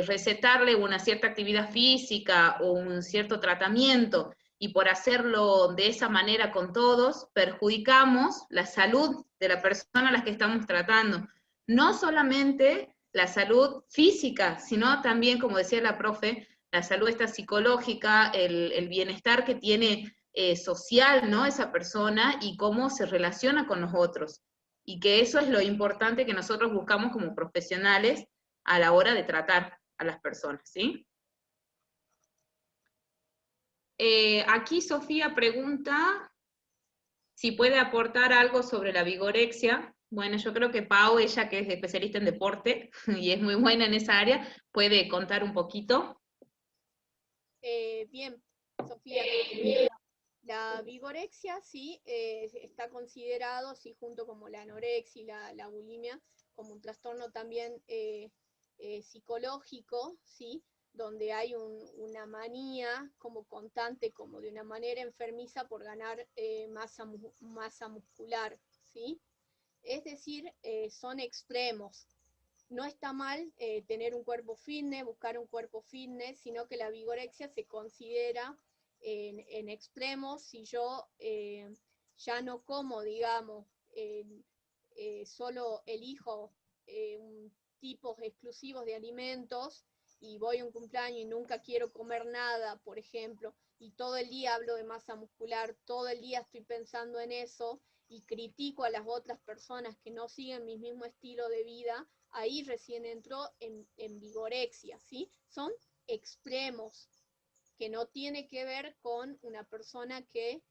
recetarle una cierta actividad física o un cierto tratamiento y por hacerlo de esa manera con todos, perjudicamos la salud de la persona a la que estamos tratando. No solamente la salud física, sino también, como decía la profe, la salud esta psicológica, el bienestar que tiene social, ¿no? Esa persona y cómo se relaciona con los otros. Y que eso es lo importante que nosotros buscamos como profesionales a la hora de tratar a las personas, ¿sí? Aquí Sofía pregunta si puede aportar algo sobre la vigorexia, Bueno, yo creo que Pau, ella que es especialista en deporte y es muy buena en esa área, puede contar un poquito. Bien, Sofía. La vigorexia sí está considerado, sí, junto como la anorexia y la bulimia, como un trastorno también psicológico, sí, donde hay una manía como constante, como de una manera enfermiza por ganar masa muscular, sí. Es decir, son extremos. No está mal tener un cuerpo fitness, buscar un cuerpo fitness, sino que la vigorexia se considera en extremos. Si yo ya no como, digamos, solo elijo tipos exclusivos de alimentos y voy a un cumpleaños y nunca quiero comer nada, por ejemplo, y todo el día hablo de masa muscular, todo el día estoy pensando en eso y critico a las otras personas que no siguen mi mismo estilo de vida, ahí recién entró en vigorexia, ¿sí? Son extremos, que no tiene que ver con una persona que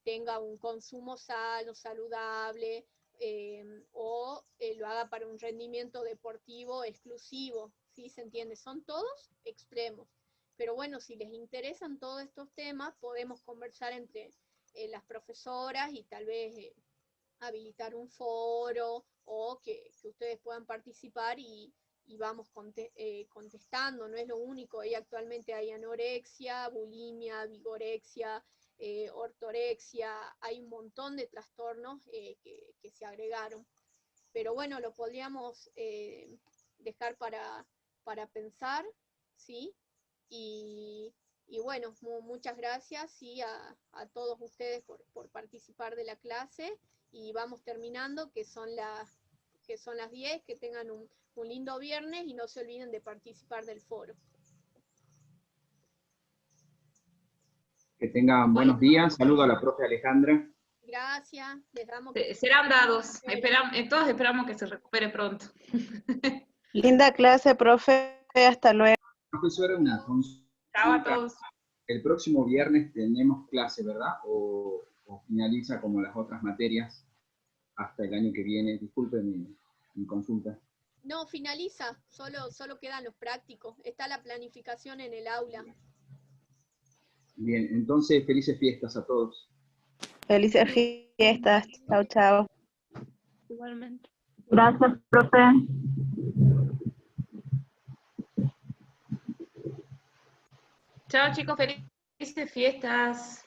tenga un consumo sano, saludable, o lo haga para un rendimiento deportivo exclusivo, ¿sí? ¿Se entiende? Son todos extremos. Pero bueno, si les interesan todos estos temas, podemos conversar entre las profesoras y tal vez habilitar un foro o que ustedes puedan participar y vamos contestando, no es lo único, ahí actualmente hay anorexia, bulimia, vigorexia, ortorexia, hay un montón de trastornos que se agregaron. Pero bueno, lo podríamos dejar para pensar, ¿sí? Y bueno, muchas gracias ¿sí? a todos ustedes por participar de la clase y vamos terminando, que son las 10, que tengan un lindo viernes y no se olviden de participar del foro. Que tengan buenos días. Saludo a la profe Alejandra. Gracias, les damos... Serán dados, todos esperamos que se recupere pronto. Linda clase, profe, hasta luego. Profesora, una consulta. Chao a todos. El próximo viernes tenemos clase, ¿verdad? ¿O finaliza como las otras materias hasta el año que viene? Disculpen mi consulta. No, finaliza, solo quedan los prácticos. Está la planificación en el aula. Bien, entonces felices fiestas a todos. Felices fiestas. Chao, chao. Igualmente. Gracias, profe. Chao chicos, felices fiestas.